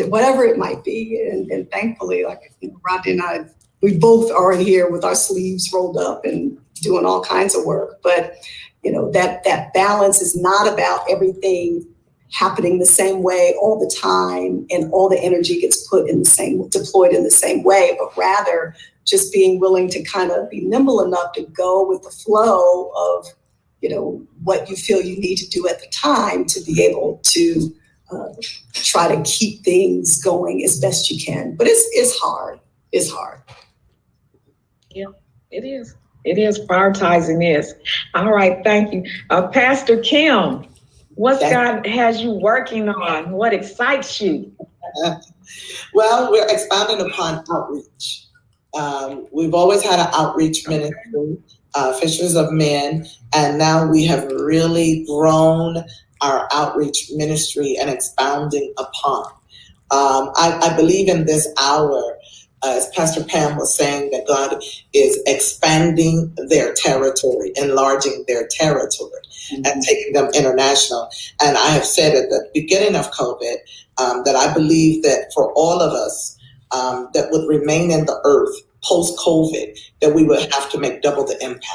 whatever it might be. And thankfully, Rodney and I, we both are in here with our sleeves rolled up and doing all kinds of work. But, that balance is not about everything happening the same way all the time and all the energy gets deployed in the same way, but rather just being willing to kind of be nimble enough to go with the flow of, what you feel you need to do at the time to be able to try to keep things going as best you can. But it's hard. It's hard. Yeah, it is. It is. Prioritizing is. All right. Thank you. Pastor Kim, what God has you working on? What excites you? Well, we're expounding upon outreach. We've always had an outreach ministry, Fishers of Men, and now we have really grown our outreach ministry and expounding upon. I believe in this hour, as Pastor Pam was saying, that God is expanding their territory, enlarging their territory, and taking them international. And I have said at the beginning of COVID that I believe that for all of us that would remain in the earth post-COVID, that we would have to make double the impact.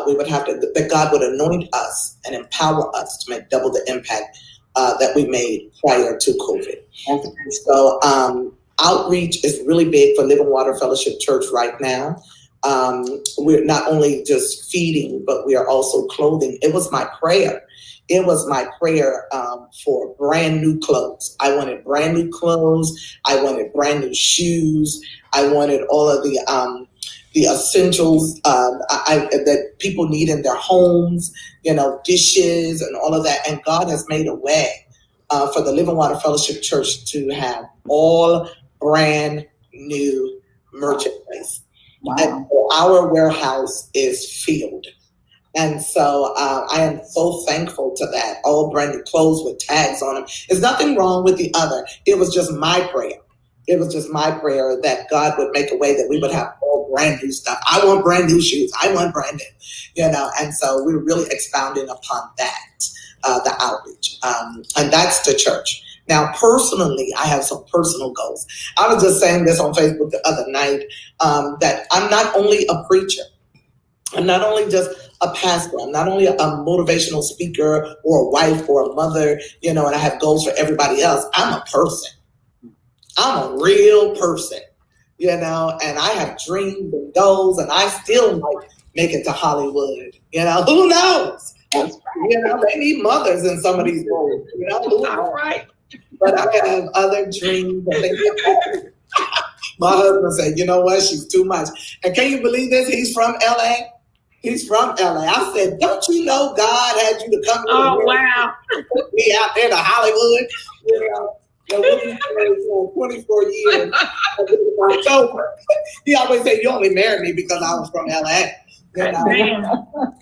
We would have to, that God would anoint us and empower us to make double the impact that we made prior to COVID. So outreach is really big for Living Water Fellowship Church right now. We're not only just feeding, but we are also clothing. It was my prayer. It was my prayer for brand new clothes. I wanted brand new clothes. I wanted brand new shoes. I wanted all of the essentials that people need in their homes, dishes and all of that. And God has made a way for the Living Water Fellowship Church to have all brand new merchandise. Wow. And our warehouse is filled. And so I am so thankful to that. All brand new clothes with tags on them. There's nothing wrong with the other. It was just my prayer it was just my prayer that God would make a way that we would have all brand new stuff. I want brand new shoes. I want brand new, and so we're really expounding upon that, the outreach. And that's the church. Now, personally, I have some personal goals. I was just saying this on Facebook the other night, that I'm not only a preacher. I'm not only just a pastor. I'm not only a motivational speaker or a wife or a mother, and I have goals for everybody else. I'm a person. I'm a real person, and I have dreams and goals, and I still might make it to Hollywood. Who knows? They need mothers in some of these roles. All right. But I have other dreams and things like that. My husband said, you know what? She's too much. And can you believe this? He's from LA. He's from LA. I said, don't you know God had you to come here? Oh, wow. Be out there to Hollywood. We've been married for 24 years. October. He always said, you only married me because I was from LA.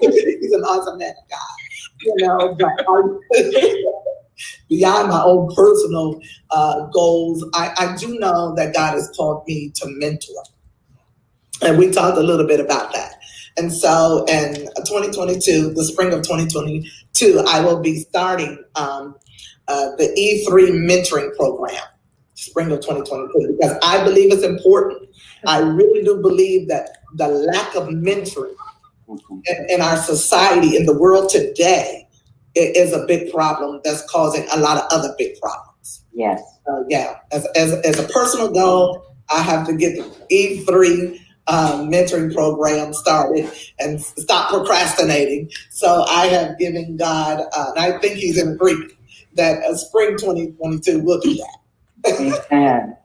He's an awesome man of God. But beyond my own personal goals, I do know that God has called me to mentor. And we talked a little bit about that. And so in 2022, the spring of 2022, I will be starting the E3 mentoring program, spring of 2022, because I believe it's important. I really do believe that the lack of mentoring in our society, in the world today, is a big problem that's causing a lot of other big problems. Yes. As a personal goal, I have to get the E3 mentoring program started and stop procrastinating. So I have given God, and I think he's in agreement, that spring 2022 will do that. Amen.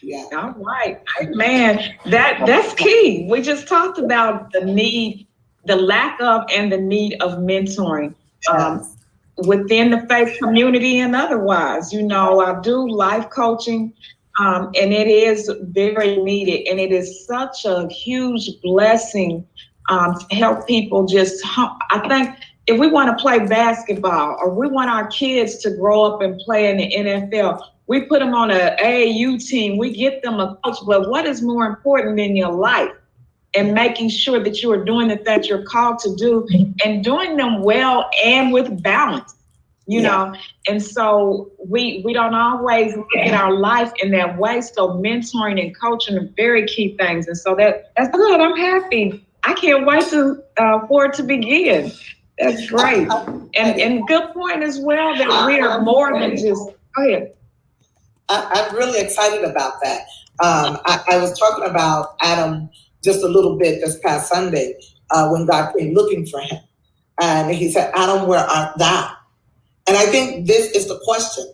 Yeah. All right. Man, that's key. We just talked about the need, the lack of and the need of mentoring. Within the faith community and otherwise. I do life coaching, and it is very needed. And it is such a huge blessing to help people I think if we want to play basketball or we want our kids to grow up and play in the NFL, we put them on an AAU team, we get them a coach. But what is more important in your life? And making sure that you are doing the things you're called to do and doing them well and with balance, you know. And so we don't always look at our life in that way. So mentoring and coaching are very key things. And so that's good. I'm happy. I can't wait for it to begin. That's great. And good point as well that we are more than just, go ahead. I'm really excited about that. I was talking about Adam just a little bit this past Sunday when God came looking for him. And he said, Adam, where art thou? And I think this is the question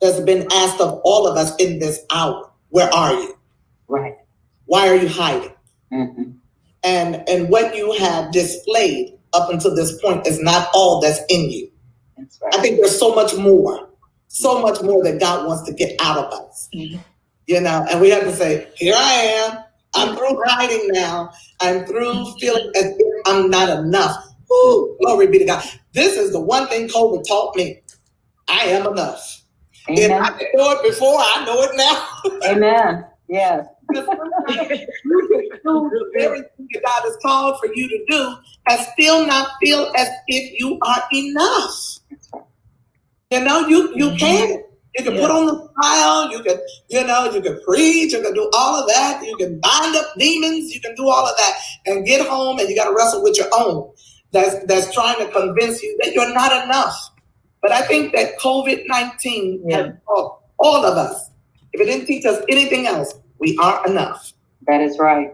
that's been asked of all of us in this hour. Where are you? Right. Why are you hiding? Mm-hmm. And what you have displayed up until this point is not all that's in you. That's right. I think there's so much more that God wants to get out of us. Mm-hmm. And we have to say, here I am. I'm through hiding now. I'm through feeling as if I'm not enough. Woo, glory be to God. This is the one thing COVID taught me. I am enough. Amen. If I didn't know it before, I know it now. Amen. Yes. You can do everything that God has called for you to do and still not feel as if you are enough. You can. You can put on the smile, you can preach, you can do all of that, you can bind up demons, you can do all of that and get home and you got to wrestle with your own that's trying to convince you that you're not enough. But I think that COVID-19 has taught all of us, if it didn't teach us anything else, we are enough. That is right.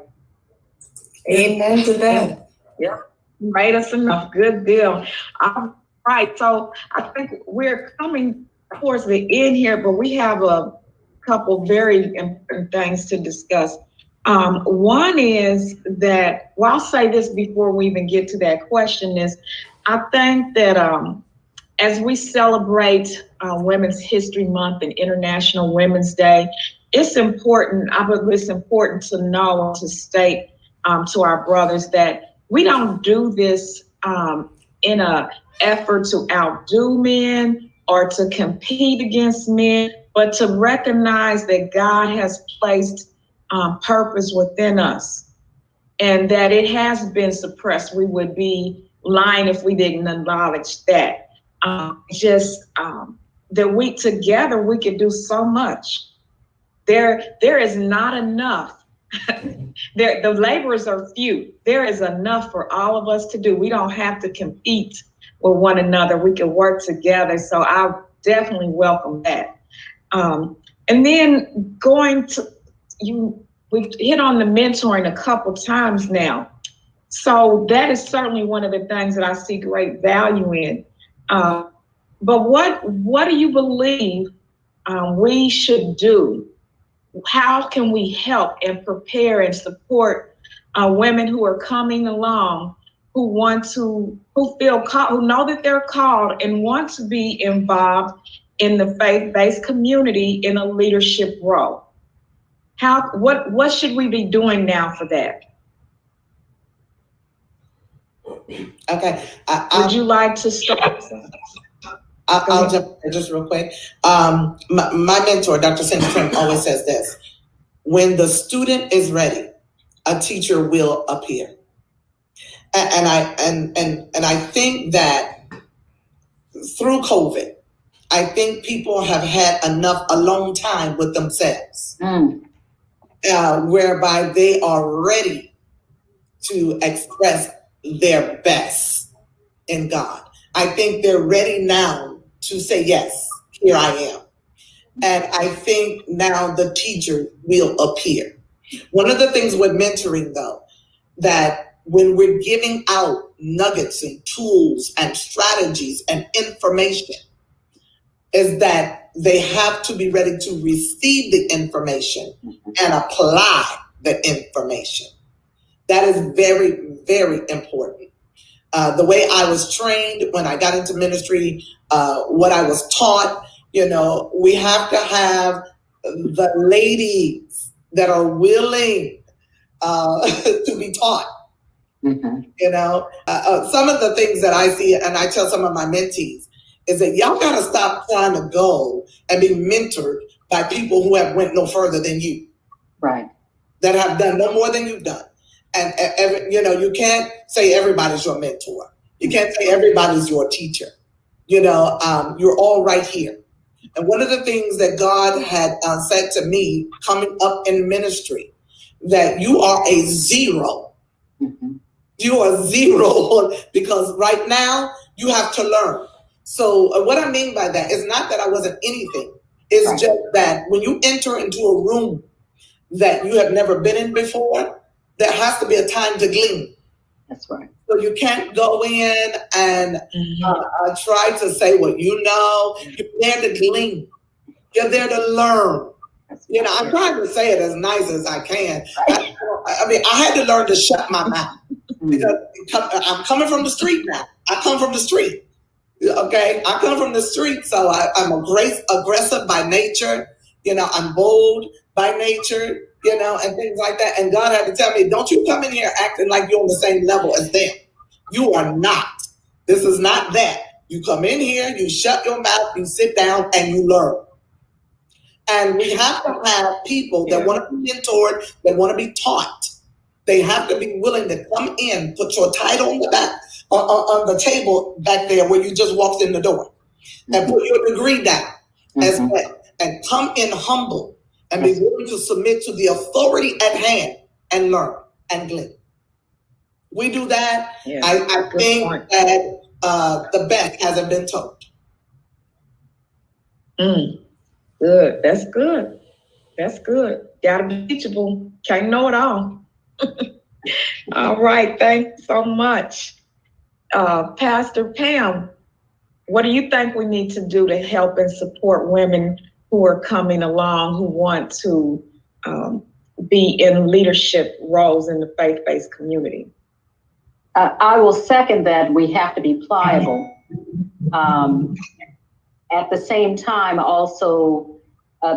Amen to that. Yeah, made us enough. Good deal. All right, so I think we're coming towards the end here, but we have a couple very important things to discuss. One is that, I'll say this before we even get to that question, is I think that as we celebrate Women's History Month and International Women's Day, it's important, I believe it's important to know and to state to our brothers that we don't do this in an effort to outdo men or to compete against men but to recognize that God has placed purpose within us and that it has been suppressed. We would be lying if we didn't acknowledge that. That we together, we could do so much. There is not enough. The laborers are few. There is enough for all of us to do. We don't have to compete with one another. We can work together. So I definitely welcome that. And then we've hit on the mentoring a couple times now. So that is certainly one of the things that I see great value in. But what do you believe we should do? How can we help and prepare and support women who are coming along, who feel called, who know that they're called and want to be involved in the faith-based community in a leadership role? What should we be doing now for that? Okay. Would you like to start? I'll jump in just real quick. My mentor, Dr. Cindy Trim, always says this: when the student is ready, a teacher will appear. And I think that through COVID, I think people have had enough alone time with themselves, whereby they are ready to express their best in God. I think they're ready now to say, yes, here I am. And I think now the teacher will appear. One of the things with mentoring, though, that when we're giving out nuggets and tools and strategies and information, is that they have to be ready to receive the information and apply the information. That is very, very important. The way I was trained when I got into ministry, what I was taught, we have to have the ladies that are willing to be taught. Some of the things that I see, and I tell some of my mentees, is that y'all got to stop trying to go and be mentored by people who have went no further than you. Right. That have done no more than you've done. And, you can't say everybody's your mentor. You can't say everybody's your teacher. You're all right here. And one of the things that God had said to me coming up in ministry, that you are a zero. You are zero because right now you have to learn. So what I mean by that is not that I wasn't anything. It's just that when you enter into a room that you have never been in before, there has to be a time to glean. That's right. So you can't go in and try to say what you know. You're there to glean. You're there to learn. I'm trying to say it as nice as I can. I had to learn to shut my mouth because I'm coming from the street now. I come from the street. Okay, I come from the street, so I'm aggressive by nature. I'm bold by nature. And things like that. And God had to tell me, don't you come in here acting like you're on the same level as them. You are not. This is not that. You come in here, you shut your mouth, you sit down, and you learn. And we have to have people that want to be mentored, that want to be taught. They have to be willing to come in, put your title on the back, on the table back there where you just walked in the door, and put your degree down as well, and come in humble. And be willing to submit to the authority at hand and learn and glean. We do that. Yeah, I think that the best hasn't been told. Good. That's good. That's good. Gotta be teachable. Can't know it all. All right. Thanks so much. Pastor Pam, what do you think we need to do to help and support women who are coming along, who want to be in leadership roles in the faith-based community? I will second that. We have to be pliable. At the same time, also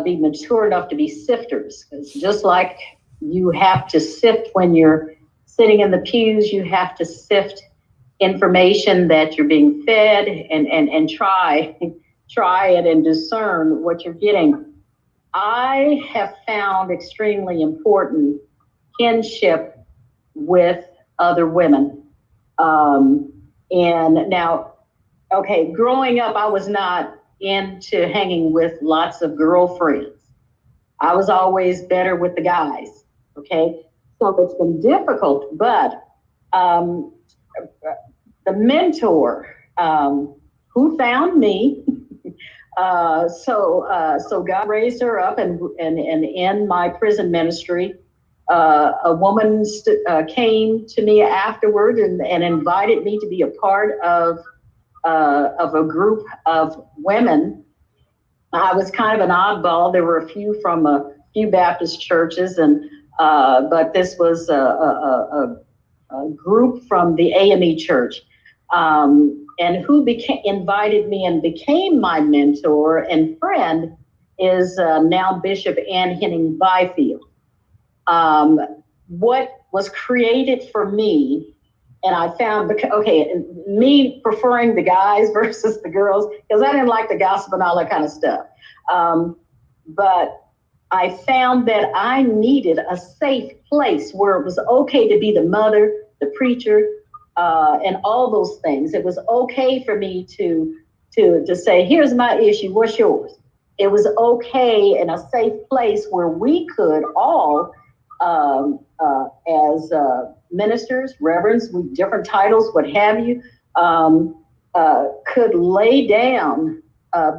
be mature enough to be sifters. Because just like you have to sift when you're sitting in the pews, you have to sift information that you're being fed and try it and discern what you're getting. I have found extremely important kinship with other women. And now, okay, growing up, I was not into hanging with lots of girlfriends. I was always better with the guys, okay? So it's been difficult, but the mentor who found me, so God raised her up, and in my prison ministry, a woman came to me afterward and invited me to be a part of a group of women. I was kind of an oddball. There were a few from a few Baptist churches, and but this was a group from the AME church, and who invited me and became my mentor and friend is now Bishop Ann Henning Byfield. What was created for me, and I found, okay, me preferring the guys versus the girls, because I didn't like the gossip and all that kind of stuff. But I found that I needed a safe place where it was okay to be the mother, the preacher, and all those things. It was okay for me to say, here's my issue, what's yours? It was okay in a safe place where we could all, as ministers, reverends, with different titles, what have you, could lay down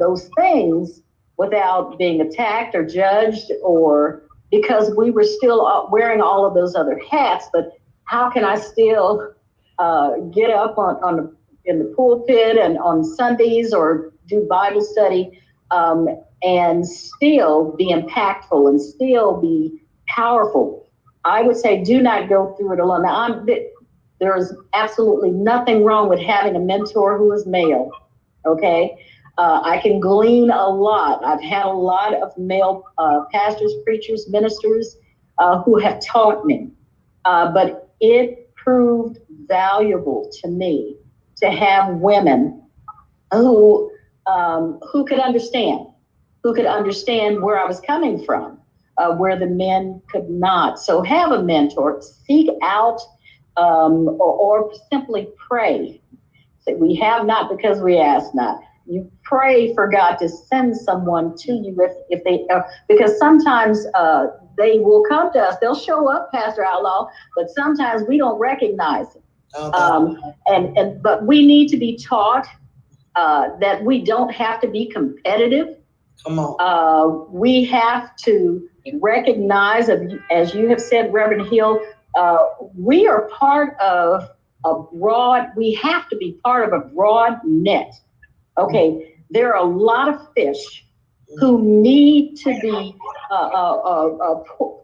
those things without being attacked or judged, or because we were still wearing all of those other hats. But how can I still get up in the pulpit and on Sundays or do Bible study and still be impactful and still be powerful? I would say do not go through it alone. Now, there's absolutely nothing wrong with having a mentor who is male, okay? I can glean a lot. I've had a lot of male pastors, preachers, ministers who have taught me, but it proved valuable to me to have women who could understand where I was coming from, where the men could not. So have a mentor, seek out, or simply pray. Say, we have not because we ask not. You pray for God to send someone to you if they, because sometimes they will come to us. They'll show up, Pastor Outlaw, but sometimes we don't recognize it. But we need to be taught that we don't have to be competitive. Come on. We have to recognize, as you have said, Reverend Hill, we are part of we have to be part of a broad net. Okay, there are a lot of fish who need to be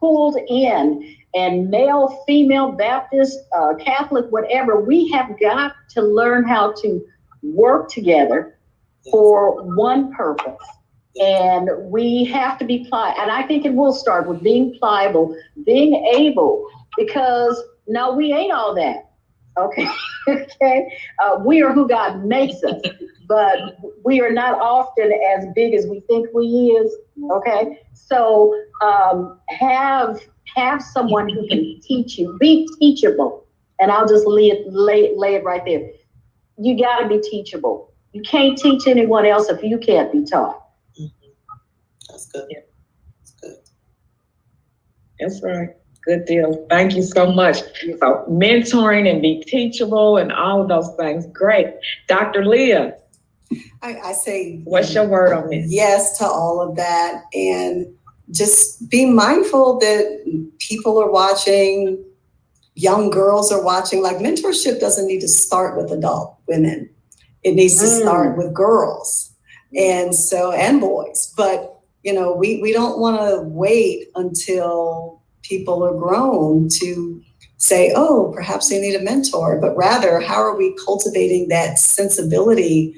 pulled in, and male, female, Baptist, Catholic, whatever, we have got to learn how to work together for one purpose. And we have to be pliable. And I think it will start with being pliable, being able, because no, we ain't all that. Okay. Okay. We are who God makes us, but we are not often as big as we think we is. Okay. So have someone who can teach you, be teachable. And I'll just lay it right there. You got to be teachable. You can't teach anyone else if you can't be taught. That's good. Yeah. That's good. That's right. Good deal. Thank you so much. So mentoring and be teachable and all of those things. Great. Dr. Leah. I say, what's your word on this? Yes to all of that. And just be mindful that people are watching, young girls are watching. Like, mentorship doesn't need to start with adult women. It needs to start with girls and boys. But, we don't want to wait until people are grown to say, oh, perhaps they need a mentor, but rather, how are we cultivating that sensibility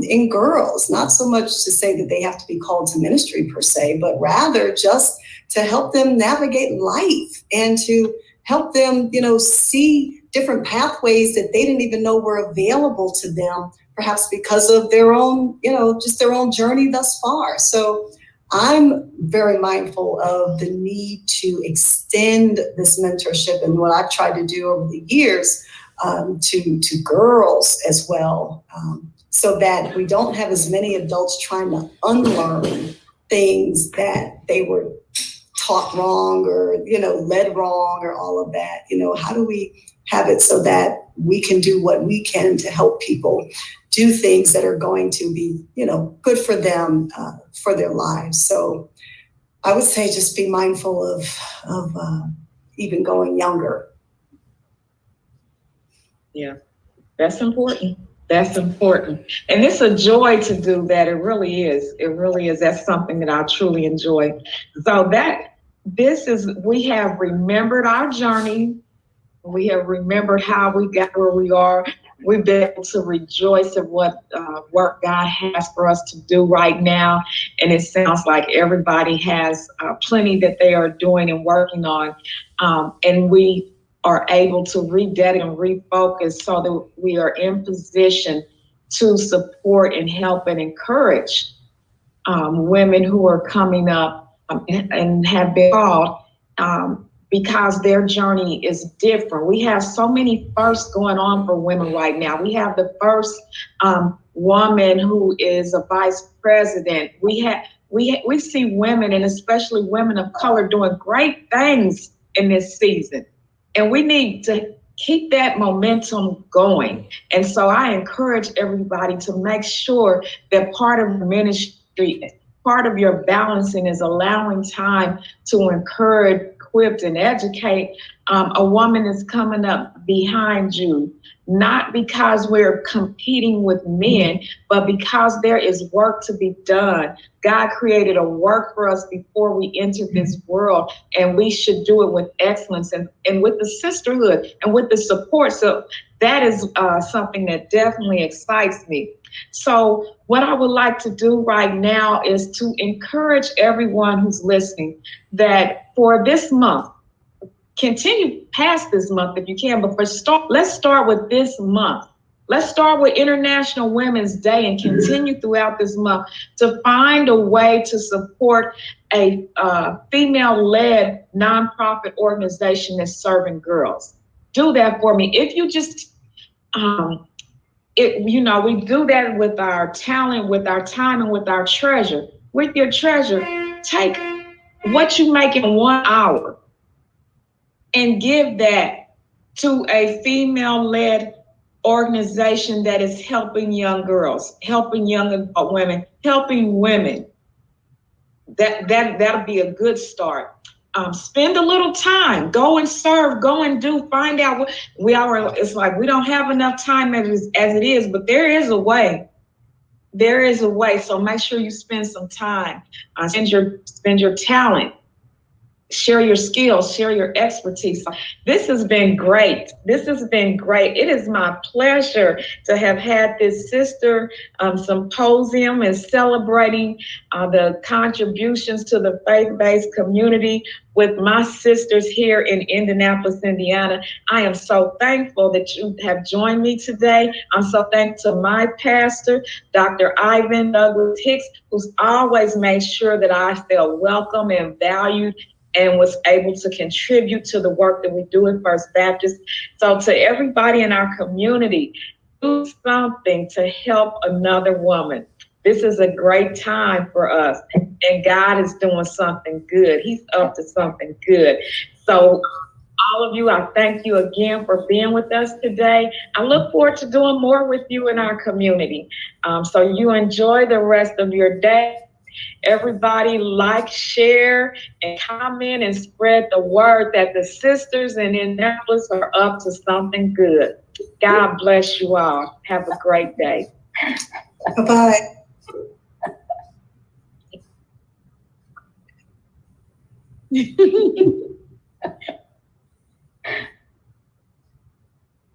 in girls? Not so much to say that they have to be called to ministry per se, but rather just to help them navigate life and to help them, see different pathways that they didn't even know were available to them, perhaps because of their own, just their own journey thus far. So I'm very mindful of the need to extend this mentorship and what I've tried to do over the years to girls as well, so that we don't have as many adults trying to unlearn things that they were taught wrong or, led wrong or all of that. How do we have it so that we can do what we can to help people do things that are going to be, good for them, for their lives. So I would say just be mindful of even going younger. Yeah, that's important. That's important. And it's a joy to do that. It really is. It really is. That's something that I truly enjoy. So we have remembered our journey. We have remembered how we got where we are. We've been able to rejoice at what work God has for us to do right now. And it sounds like everybody has plenty that they are doing and working on. And we are able to rededicate and refocus so that we are in position to support and help and encourage women who are coming up and have been called because their journey is different. We have so many firsts going on for women right now. We have the first woman who is a vice president. We see women, and especially women of color, doing great things in this season. And we need to keep that momentum going. And so I encourage everybody to make sure that part of ministry, part of your balancing is allowing time to encourage, equip, and educate a woman that's coming up behind you, not because we're competing with men, but because there is work to be done. God created a work for us before we entered this world, and we should do it with excellence and with the sisterhood and with the support. So that is something that definitely excites me. So what I would like to do right now is to encourage everyone who's listening that for this month, continue past this month if you can, but let's start with this month. Let's start with International Women's Day and continue throughout this month to find a way to support a female-led nonprofit organization that's serving girls. Do that for me. If you just, we do that with our talent, with our time, and with our treasure. With your treasure, take what you make in 1 hour and give that to a female-led organization that is helping young girls, helping young adult women, helping women. That'll be a good start. Spend a little time, go and serve, go and do, find out what it's like we don't have enough time as it is, but there is a way. There is a way. So make sure you spend some time, spend your talent. Share your skills, share your expertise. This has been great. It is my pleasure to have had this sister symposium and celebrating the contributions to the faith-based community with my sisters here in Indianapolis, Indiana. I am so thankful that you have joined me today. I'm so thankful to my pastor, Dr. Ivan Douglas Hicks, who's always made sure that I feel welcome and valued and was able to contribute to the work that we do in First Baptist. So to everybody in our community, do something to help another woman. This is a great time for us, and God is doing something good. He's up to something good. So all of you, I thank you again for being with us today. I look forward to doing more with you in our community. So you enjoy the rest of your day. Everybody like, share, and comment and spread the word that the sisters in Indianapolis are up to something good. God bless you all. Have a great day. Bye-bye.